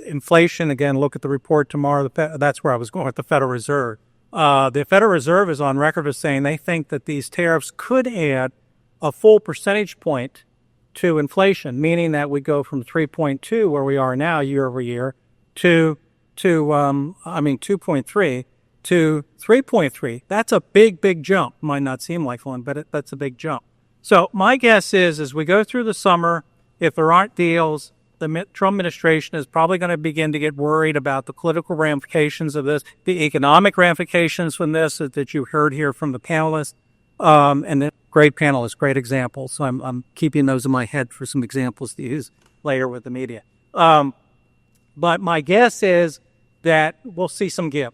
Inflation, again, look at the report tomorrow. That's where I was going with the Federal Reserve. The Federal Reserve is on record as saying they think that these tariffs could add a full percentage point to inflation, meaning that we go from 3.2, where we are now year over year, to 2.3 to 3.3. That's a big jump. Might not seem like one, but that's a big jump. So my guess is, as we go through the summer, if there aren't deals, the Trump administration is probably going to begin to get worried about the political ramifications of this, the economic ramifications from this that you heard here from the panelists, and then great panelists, great examples. So I'm keeping those in my head for some examples to use later with the media. But my guess is that we'll see some give.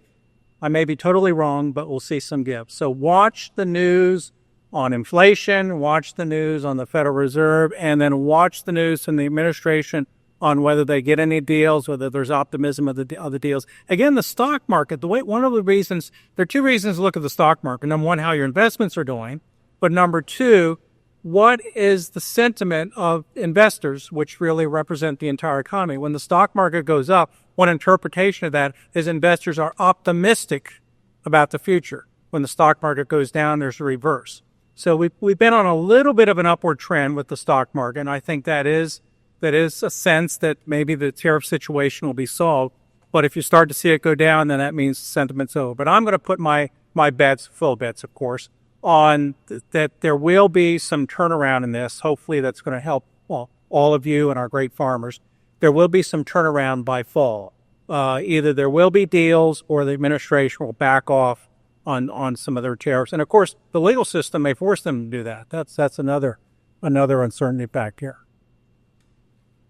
I may be totally wrong, but we'll see some give. So watch the news on inflation, watch the news on the Federal Reserve, and then watch the news from the administration on whether they get any deals, whether there's optimism of the deals. Again, the stock market, one of the reasons, there are two reasons to look at the stock market. Number one, how your investments are doing. But number two, what is the sentiment of investors, which really represent the entire economy? When the stock market goes up, one interpretation of that is investors are optimistic about the future. When the stock market goes down, there's a reverse. So we've been on a little bit of an upward trend with the stock market, and I think that is a sense that maybe the tariff situation will be solved. But if you start to see it go down, then that means sentiment's over. But I'm going to put my bets, full bets, of course, on that there will be some turnaround in this. Hopefully that's going to help all of you and our great farmers. There will be some turnaround by fall. Either there will be deals or the administration will back off on some of their tariffs. And of course, the legal system may force them to do that. That's another uncertainty back here.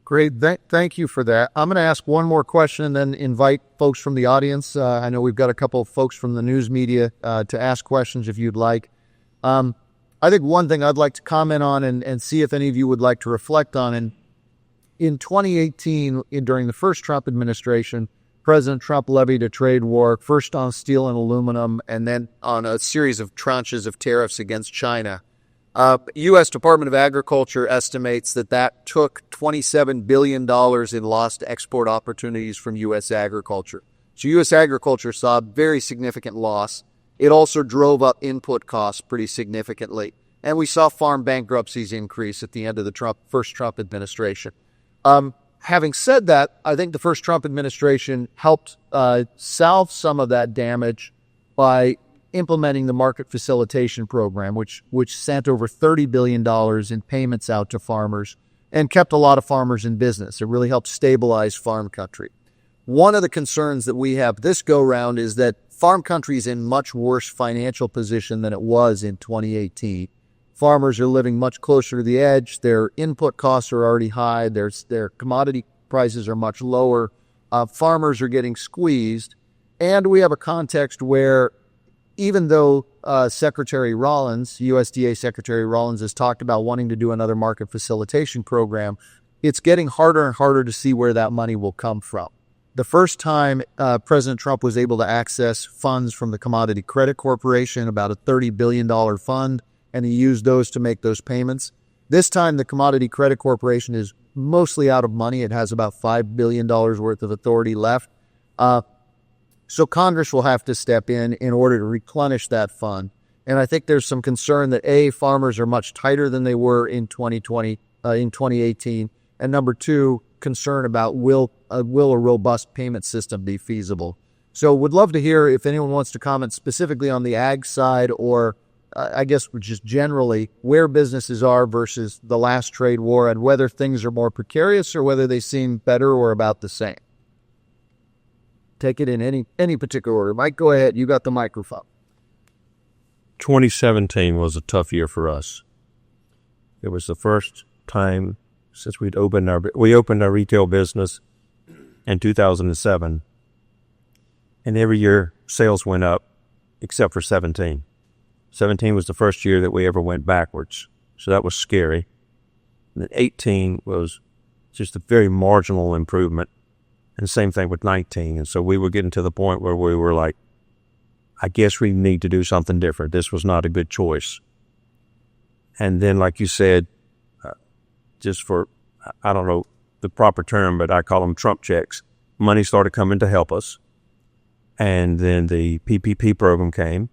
Great. Thank you for that. I'm going to ask one more question and then invite folks from the audience. I know we've got a couple of folks from the news media to ask questions if you'd like. I think one thing I'd like to comment on and see if any of you would like to reflect on. In 2018, during the first Trump administration, President Trump levied a trade war, first on steel and aluminum, and then on a series of tranches of tariffs against China. U.S. Department of Agriculture estimates that took $27 billion in lost export opportunities from U.S. agriculture. So U.S. agriculture saw a very significant loss. It also drove up input costs pretty significantly. And we saw farm bankruptcies increase at the end of the first Trump administration. Having said that, I think the first Trump administration helped salve some of that damage by implementing the market facilitation program, which sent over $30 billion in payments out to farmers and kept a lot of farmers in business. It really helped stabilize farm country. One of the concerns that we have this go-round is that farm country is in much worse financial position than it was in 2018. Farmers are living much closer to the edge. Their input costs are already high. Their commodity prices are much lower. Farmers are getting squeezed. And we have a context where even though Secretary Rollins, USDA Secretary Rollins, has talked about wanting to do another market facilitation program, it's getting harder and harder to see where that money will come from. The first time President Trump was able to access funds from the Commodity Credit Corporation, about a $30 billion fund, and he used those to make those payments. This time, the Commodity Credit Corporation is mostly out of money. It has about $5 billion worth of authority left. So Congress will have to step in order to replenish that fund. And I think there's some concern that, A, farmers are much tighter than they were in 2018. And number two, concern about will a robust payment system be feasible. So would love to hear if anyone wants to comment specifically on the ag side or I guess just generally where businesses are versus the last trade war and whether things are more precarious or whether they seem better or about the same. Take it in any particular order. Mike, go ahead. You got the microphone. 2017 was a tough year for us. It was the first time since we opened our retail business in 2007, and every year sales went up except for 17. 17 was the first year that we ever went backwards, so that was scary. And then 18 was just a very marginal improvement, and same thing with 19. And so we were getting to the point where we were like, I guess we need to do something different. This was not a good choice. And then, like you said, just for, I don't know the proper term, but I call them Trump checks, money started coming to help us. And then the PPP program came.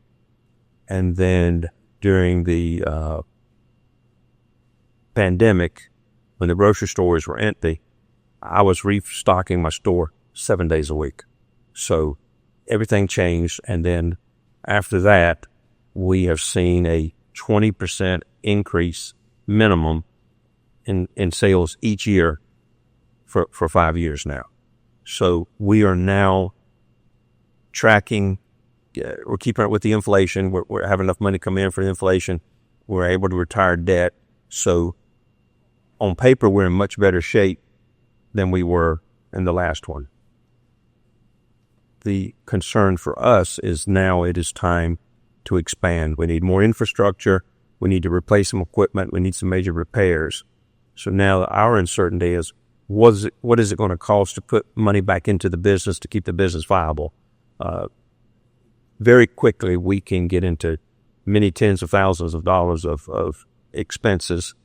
And then during the pandemic, when the grocery stores were empty, I was restocking my store 7 days a week. So everything changed. And then after that, we have seen a 20% increase minimum in sales each year for 5 years now. So we are now tracking. We're keeping up with the inflation. We're having enough money come in for the inflation. We're able to retire debt. So on paper, we're in much better shape than we were in the last one. The concern for us is now it is time to expand. We need more infrastructure. We need to replace some equipment. We need some major repairs. So now our uncertainty is, what is it going to cost to put money back into the business to keep the business viable? Very quickly, we can get into many tens of thousands of dollars of expenses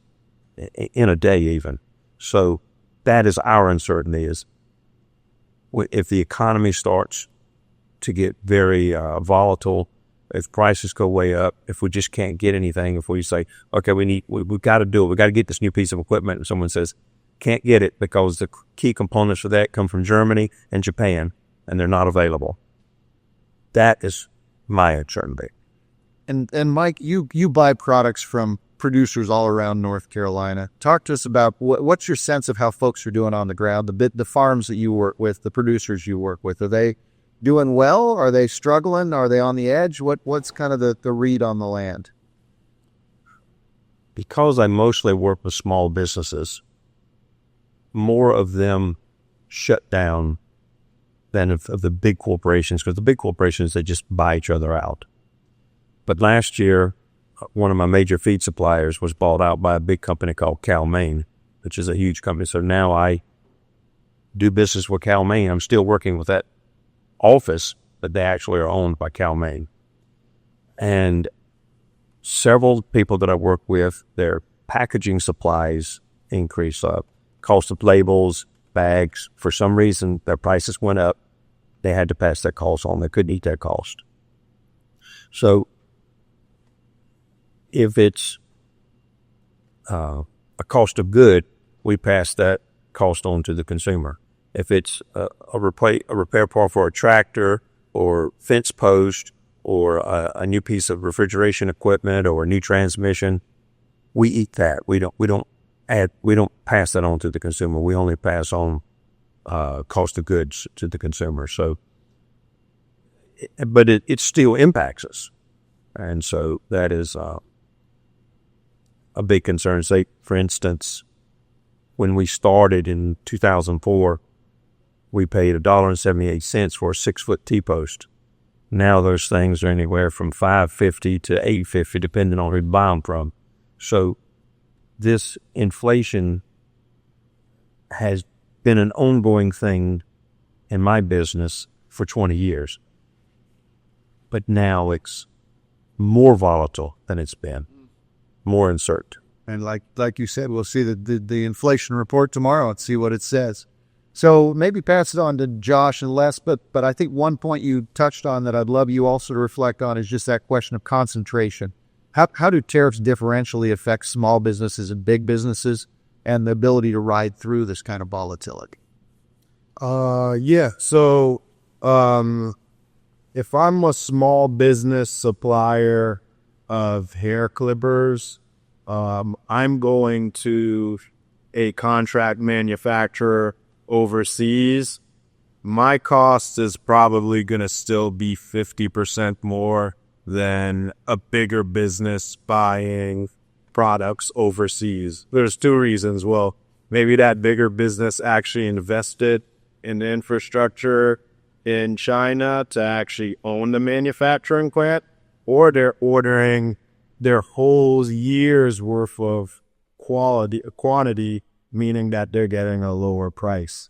in a day even. So that is our uncertainty, is if the economy starts to get very volatile, if prices go way up, if we just can't get anything, if we say, okay, we've got to do it, we've got to get this new piece of equipment, and someone says, can't get it because the key components for that come from Germany and Japan, and they're not available. That is my uncertainty. And Mike, you buy products from producers all around North Carolina. Talk to us about what's your sense of how folks are doing on the ground, the farms that you work with, the producers you work with. Are they doing well? Are they struggling? Are they on the edge? What's kind of the read on the land? Because I mostly work with small businesses, more of them shut down than of the big corporations, because the big corporations, they just buy each other out. But last year, one of my major feed suppliers was bought out by a big company called Cal-Maine, which is a huge company. So now I do business with Cal-Maine. I'm still working with that office, but they actually are owned by Cal-Maine. And several people that I work with, their packaging supplies increase up. Cost of labels, bags, for some reason, their prices went up. They had to pass that cost on. They couldn't eat that cost. So if it's a cost of good, we pass that cost on to the consumer. If it's a repair part for a tractor or fence post or a new piece of refrigeration equipment or a new transmission, we eat that. We don't pass that on to the consumer. We only pass on cost of goods to the consumer. So, but it still impacts us, and so that is a big concern. Say, for instance, when we started in 2004, we paid $1.78 for a 6-foot T-post. Now those things are anywhere from $5.50 to $8.50, depending on who you buy them from. So this inflation has been an ongoing thing in my business for 20 years. But now it's more volatile than it's been, more uncertain. And like you said, we'll see the inflation report tomorrow and see what it says. So maybe pass it on to Josh and Les, but I think one point you touched on that I'd love you also to reflect on is just that question of concentration. How do tariffs differentially affect small businesses and big businesses and the ability to ride through this kind of volatility? Yeah. So if I'm a small business supplier of hair clippers, I'm going to a contract manufacturer overseas. My cost is probably going to still be 50% more than a bigger business buying products overseas. There's two reasons. Well, maybe that bigger business actually invested in the infrastructure in China to actually own the manufacturing plant, or they're ordering their whole year's worth of quantity, meaning that they're getting a lower price.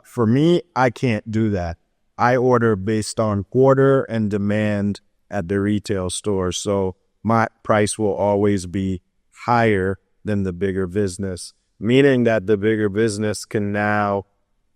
For me, I can't do that. I order based on quarter and demand at the retail store, so my price will always be higher than the bigger business, meaning that the bigger business can now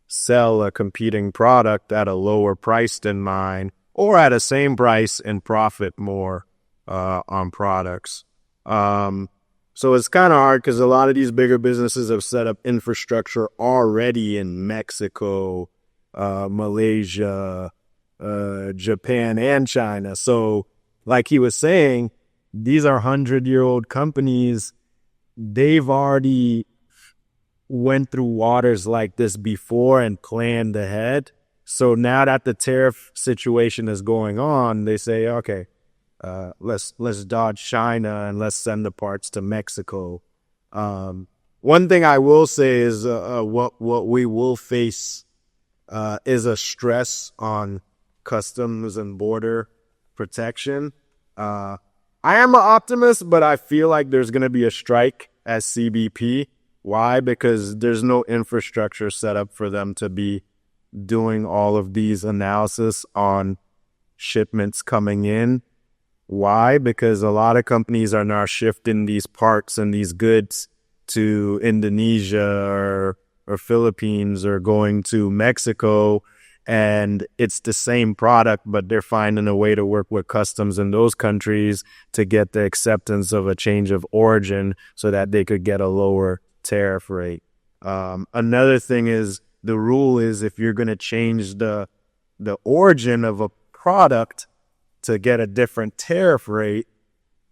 sell a competing product at a lower price than mine, or at a same price and profit more on products. So it's kind of hard because a lot of these bigger businesses have set up infrastructure already in Mexico, Malaysia, Japan, and China. So like he was saying, these are 100-year-old companies. They've already went through waters like this before and planned ahead. So now that the tariff situation is going on, they say, okay, let's dodge China and let's send the parts to Mexico. One thing I will say is what we will face is a stress on customs and border protection. I am an optimist, but I feel like there's going to be a strike at CBP. Why? Because there's no infrastructure set up for them to be doing all of these analysis on shipments coming in. Why? Because a lot of companies are now shifting these parts and these goods to Indonesia or Philippines or going to Mexico, and it's the same product, but they're finding a way to work with customs in those countries to get the acceptance of a change of origin so that they could get a lower tariff rate. Another thing is the rule is if you're going to change the origin of a product to get a different tariff rate,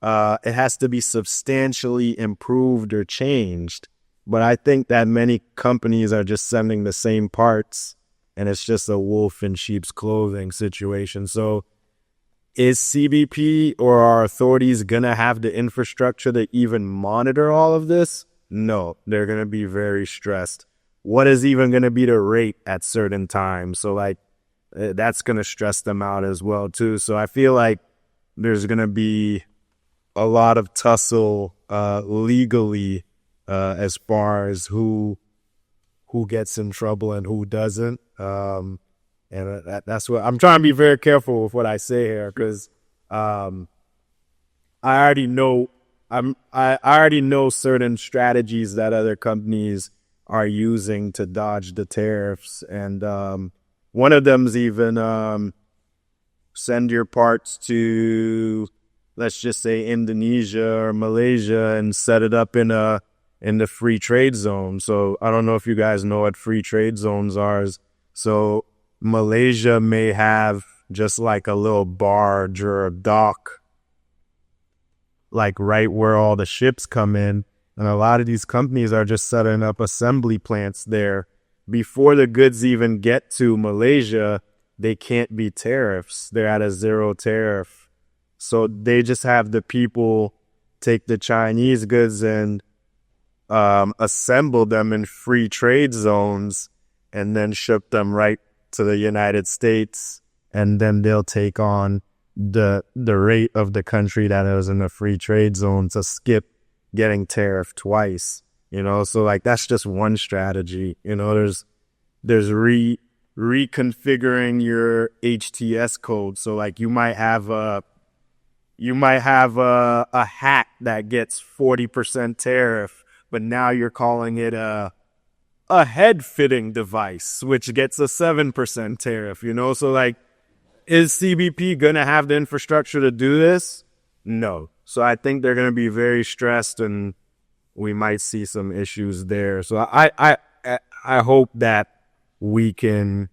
it has to be substantially improved or changed. But I think that many companies are just sending the same parts, and it's just a wolf in sheep's clothing situation. So is CBP or our authorities going to have the infrastructure to even monitor all of this? No, they're going to be very stressed. What is even going to be the rate at certain times? So like that's going to stress them out as well too. So I feel like there's going to be a lot of tussle legally as far as who gets in trouble and who doesn't. And that's what I'm trying to be very careful with what I say here, because I already know I already know certain strategies that other companies are using to dodge the tariffs, and one of them's even send your parts to, let's just say, Indonesia or Malaysia and set it up in the free trade zone. So I don't know if you guys know what free trade zones are. So Malaysia may have just like a little barge or a dock, like right where all the ships come in. And a lot of these companies are just setting up assembly plants there. Before the goods even get to Malaysia, they can't be tariffs. They're at a 0 tariff. So they just have the people take the Chinese goods and assemble them in free trade zones and then ship them right to the United States. And then they'll take on the rate of the country that is in the free trade zone to skip getting tariffed twice, so like that's just one strategy. There's reconfiguring your HTS code. So like you might have a hat that gets 40% tariff, but now you're calling it a head fitting device, which gets a 7% tariff, so like, is CBP going to have the infrastructure to do this? No. So I think they're going to be very stressed, and we might see some issues there. So I hope that we can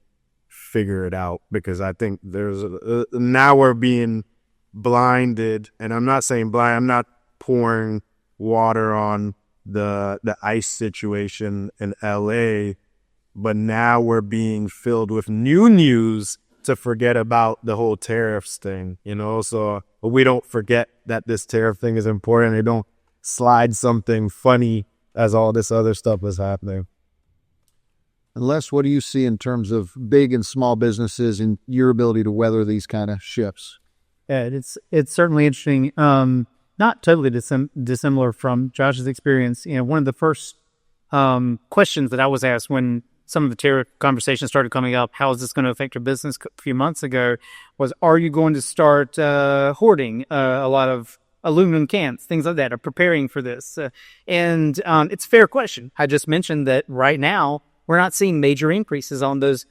figure it out, because I think there's now we're being blinded, and I'm not saying blind. I'm not pouring water on the ICE situation in LA, but now we're being filled with new news to forget about the whole tariffs thing, so we don't forget that this tariff thing is important. They don't slide something funny as all this other stuff is happening. And Les, what do you see in terms of big and small businesses and your ability to weather these kind of shifts? Yeah, it's certainly interesting. Not totally dissimilar from Josh's experience. One of the first questions that I was asked when some of the tariff conversations started coming up, how is this going to affect your business a few months ago, was, are you going to start hoarding a lot of aluminum cans, things like that, or preparing for this? And it's a fair question. I just mentioned that right now, we're not seeing major increases on those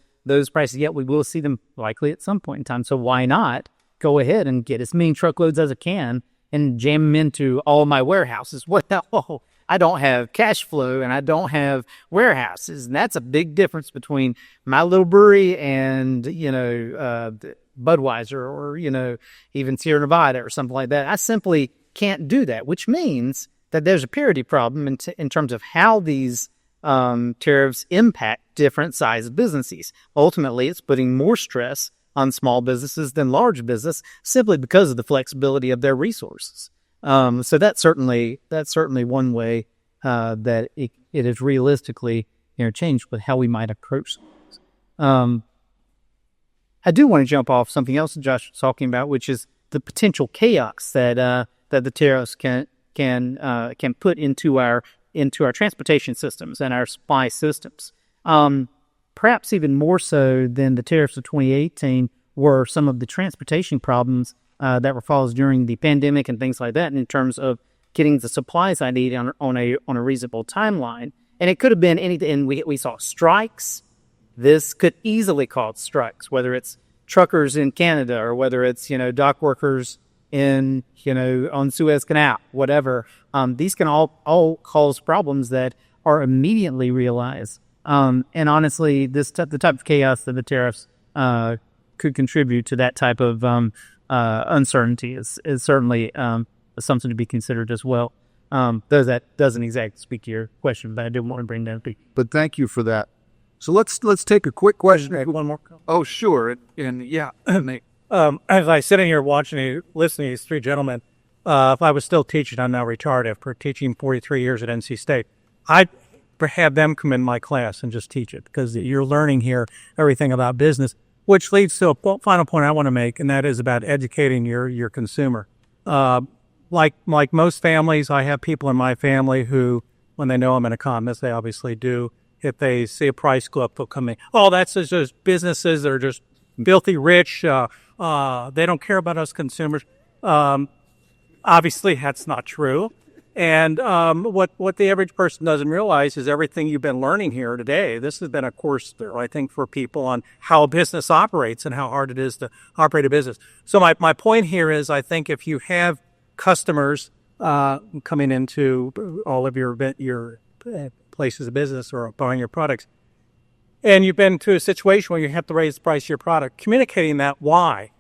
prices yet. We will see them likely at some point in time. So why not go ahead and get as many truckloads as I can and jam them into all my warehouses? I don't have cash flow and I don't have warehouses. And that's a big difference between my little brewery and, Budweiser or, even Sierra Nevada or something like that. I simply can't do that, which means that there's a parity problem in terms of how these tariffs impact different size businesses. Ultimately, it's putting more stress on small businesses than large business simply because of the flexibility of their resources. So that's certainly one way that it is realistically changed with how we might approach things. I do want to jump off something else that Josh was talking about, which is the potential chaos that the tariffs can put into our transportation systems and our supply systems. Perhaps even more so than the tariffs of 2018 were some of the transportation problems that were caused during the pandemic and things like that, in terms of getting the supplies I need on a reasonable timeline. And it could have been anything. And we saw strikes. This could easily cause strikes, whether it's truckers in Canada or whether it's dock workers in on Suez Canal, whatever. These can all cause problems that are immediately realized. And honestly, the type of chaos that the tariffs could contribute to that type of uncertainty is certainly something to be considered as well. Though that doesn't exactly speak to your question, but I did want to bring that up. But thank you for that. So let's take a quick question. One more. Oh, sure. And yeah, as I sit in here listening to these three gentlemen, if I was still teaching, I'm now retired after teaching 43 years at NC State, I'd have them come in my class and just teach it, because you're learning here everything about business, which leads to a final point I want to make, and that is about educating your consumer. Like most families, I have people in my family who, when they know I'm an economist, they obviously do. If they see a price go up, they'll come in. Oh, that's just businesses that are just filthy rich. They don't care about us consumers. Obviously, that's not true. And what the average person doesn't realize is everything you've been learning here today. This has been a course, I think, for people on how a business operates and how hard it is to operate a business. So my point here is, I think if you have customers coming into all of your places of business or buying your products, and you've been to a situation where you have to raise the price of your product, communicating that why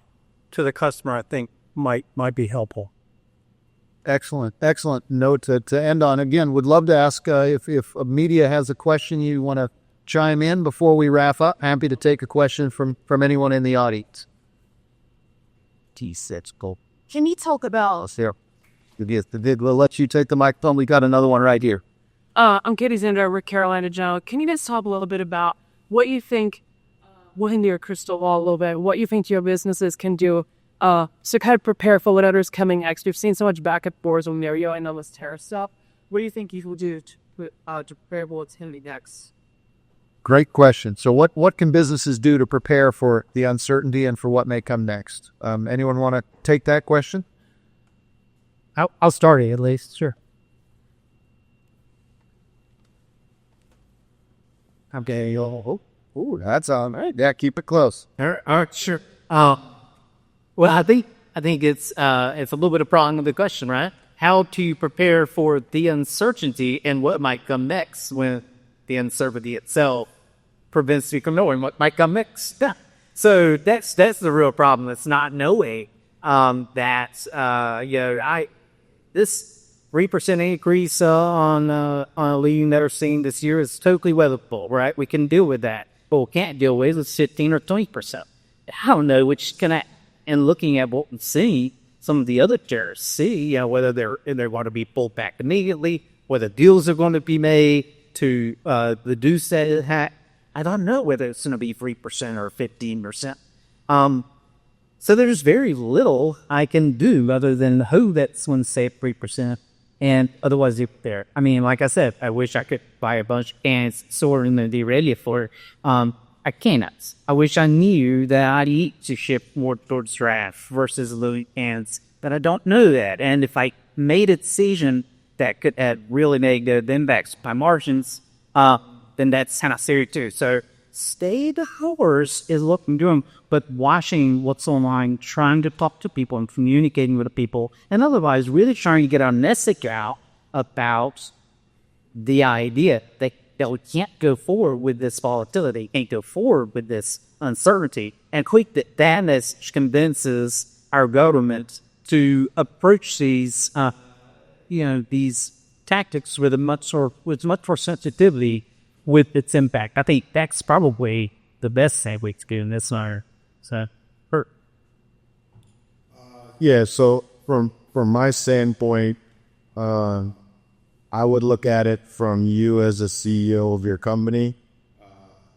to the customer, I think, might be helpful. Excellent note to end on. Again, would love to ask if media has a question you want to chime in before we wrap up. Happy to take a question from anyone in the audience. Can you talk about... We'll let you take the microphone. We got another one right here. I'm Katie Zander with Carolina Joe. Can you just talk a little bit about what you think, into your crystal ball a little bit, what you think your businesses can do so kind of prepare for whatever's coming next? We've seen so much back and forth on there, and all this tariff stuff. What do you think you will do to prepare for what's coming next? Great question. So what can businesses do to prepare for the uncertainty and for what may come next? Anyone want to take that question? I'll start it at least. Sure. Okay. Oh, that's all right. Yeah, keep it close. All right, sure. Well, I think it's a little bit of prong of the question, right? How to prepare for the uncertainty and what might come next when the uncertainty itself prevents you from knowing what might come next. Yeah. So that's the real problem. It's not knowing this 3% increase on lean that we're seeing this year is totally weatherable, right? We can deal with that. But what we can't deal with is 15 or 20%. I don't know which can I. And looking at what we see, some of the other tariffs see, whether they're going to be pulled back immediately, whether deals are going to be made to reduce that. I don't know whether it's going to be 3% or 15%. So there's very little I can do other than hope that's going to save 3%. And otherwise, there. I mean, like I said, I wish I could buy a bunch of cans, store in the ready for it. I cannot. I wish I knew that I'd eat to ship more towards draft versus aluminum cans, but I don't know that. And if I made a decision that could have really negative impacts by margins, then that's kind of serious too. So stay the course is what I'm doing, but watching what's online, trying to talk to people and communicating with the people, and otherwise really trying to get our message out about the idea that we can't go forward with this volatility, can't go forward with this uncertainty, and quick that convinces our government to approach these, these tactics with much more sensitivity with its impact. I think that's probably the best thing we can do in this matter. So, Yeah, so from my standpoint, I would look at it from you as a CEO of your company.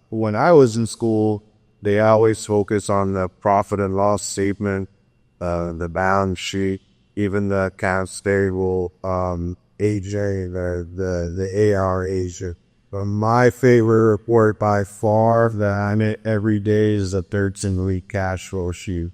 When I was in school, they always focus on the profit and loss statement, the balance sheet, even the accounts payable, AJ, the AR agent. But my favorite report by far that I'm in every day is the 13-week cash flow sheet.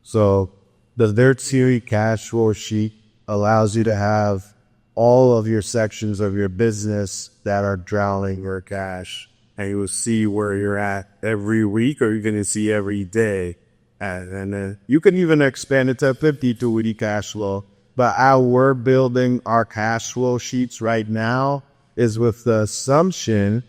So the 13-week cash flow sheet allows you to have all of your sections of your business that are drowning your cash. And you will see where you're at every week, or you're going to see every day. And then you can even expand it to 52-week cash flow. But how we're building our cash flow sheets right now is with the assumption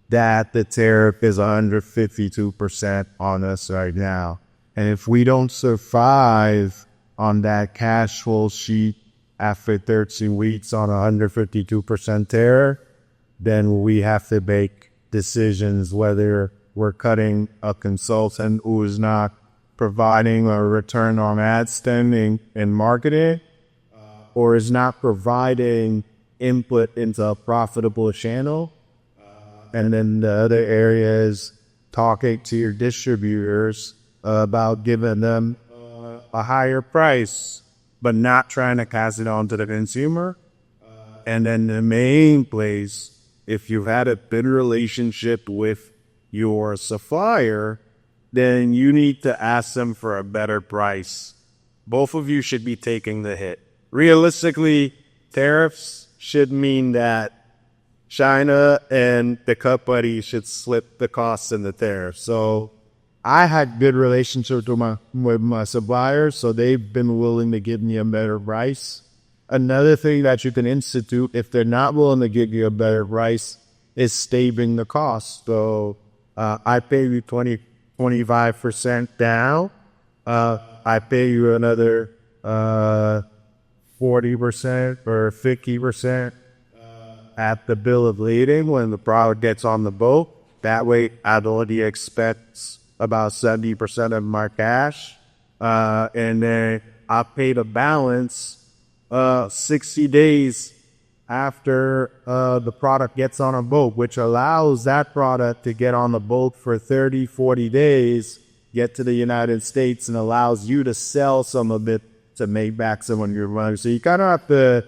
that the tariff is under 52% on us right now. And if we don't survive on that cash flow sheet after 13 weeks on 152% tariff, then we have to make decisions whether we're cutting a consultant who is not providing a return on ad spending and marketing, or is not providing input into a profitable channel. And then the other area is talking to your distributors about giving them a higher price, but not trying to pass it on to the consumer. And then the main place, if you've had a good relationship with your supplier, then you need to ask them for a better price. Both of you should be taking the hit. Realistically, tariffs should mean that China and the CutBuddy should split the costs in the tariff. So I had good relationships with my suppliers, so they've been willing to give me a better price. Another thing that you can institute, if they're not willing to give you a better price, is staving the cost. So I pay you 25% down. I pay you another 40% or 50% at the bill of lading when the product gets on the boat. That way, I'd already expect about 70% of my cash. And then I pay the balance 60 days after the product gets on a boat, which allows that product to get on the boat for 30, 40 days, get to the United States, and allows you to sell some of it to make back some of your money. So you kind of have to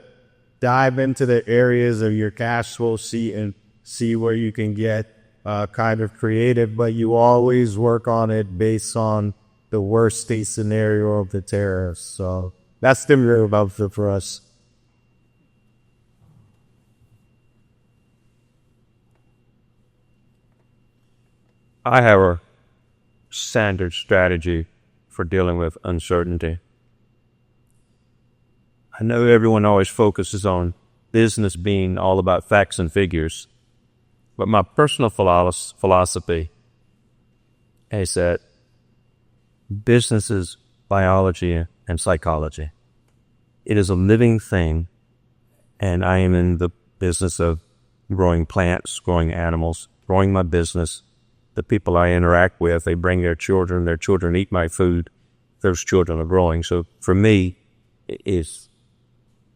dive into the areas of your cash flow sheet and see where you can get kind of creative, but you always work on it based on the worst case scenario of the tariffs. So that's the real about it for us. I have a standard strategy for dealing with uncertainty. I know everyone always focuses on business being all about facts and figures, but my personal philosophy is that business is biology and psychology. It is a living thing, and I am in the business of growing plants, growing animals, growing my business. The people I interact with, they bring their children eat my food, those children are growing. So for me, it is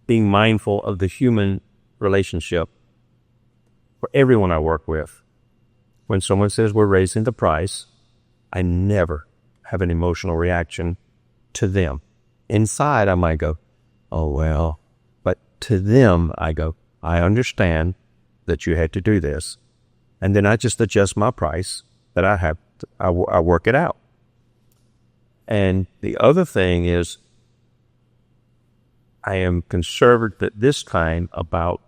being mindful of the human relationship for everyone I work with. When someone says we're raising the price, I never have an emotional reaction to them. Inside, I might go, oh, well, but to them, I go, I understand that you had to do this. And then I just adjust my price that I have. I work it out. And the other thing is, I am conservative this time about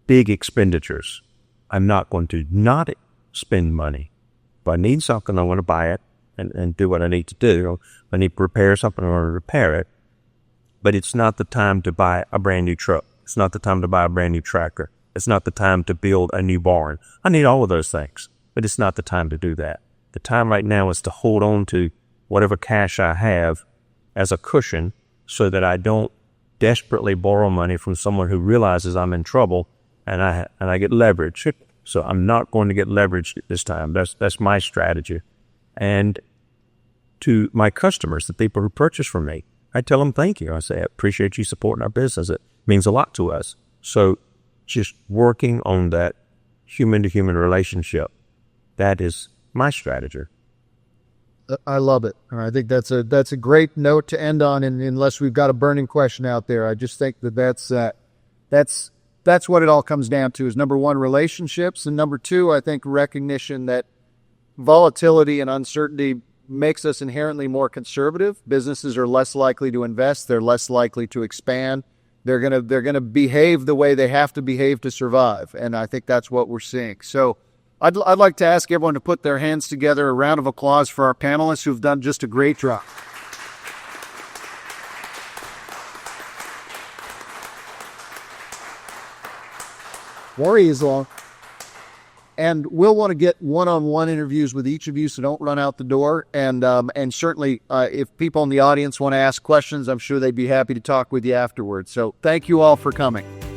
big expenditures. I'm not going to not spend money. If I need something, I want to buy it and do what I need to do. If I need to repair something, I want to repair it. But it's not the time to buy a brand new truck. It's not the time to buy a brand new tractor. It's not the time to build a new barn. I need all of those things, but it's not the time to do that. The time right now is to hold on to whatever cash I have as a cushion so that I don't desperately borrow money from someone who realizes I'm in trouble and I get leverage. So I'm not going to get leveraged this time. That's my strategy. And to my customers, the people who purchase from me, I tell them thank you. I say, I appreciate you supporting our business. It means a lot to us. So just working on that human-to-human relationship, that is my strategy. I love it. I think that's a great note to end on. And unless we've got a burning question out there, I just think that's what it all comes down to. Is number one, relationships, and number two, I think recognition that volatility and uncertainty makes us inherently more conservative. Businesses are less likely to invest. They're less likely to expand. They're gonna behave the way they have to behave to survive. And I think that's what we're seeing. So I'd like to ask everyone to put their hands together. A round of applause for our panelists who've done just a great job. Worry is long. And we'll want to get one-on-one interviews with each of you, so don't run out the door. And certainly, if people in the audience want to ask questions, I'm sure they'd be happy to talk with you afterwards. So thank you all for coming.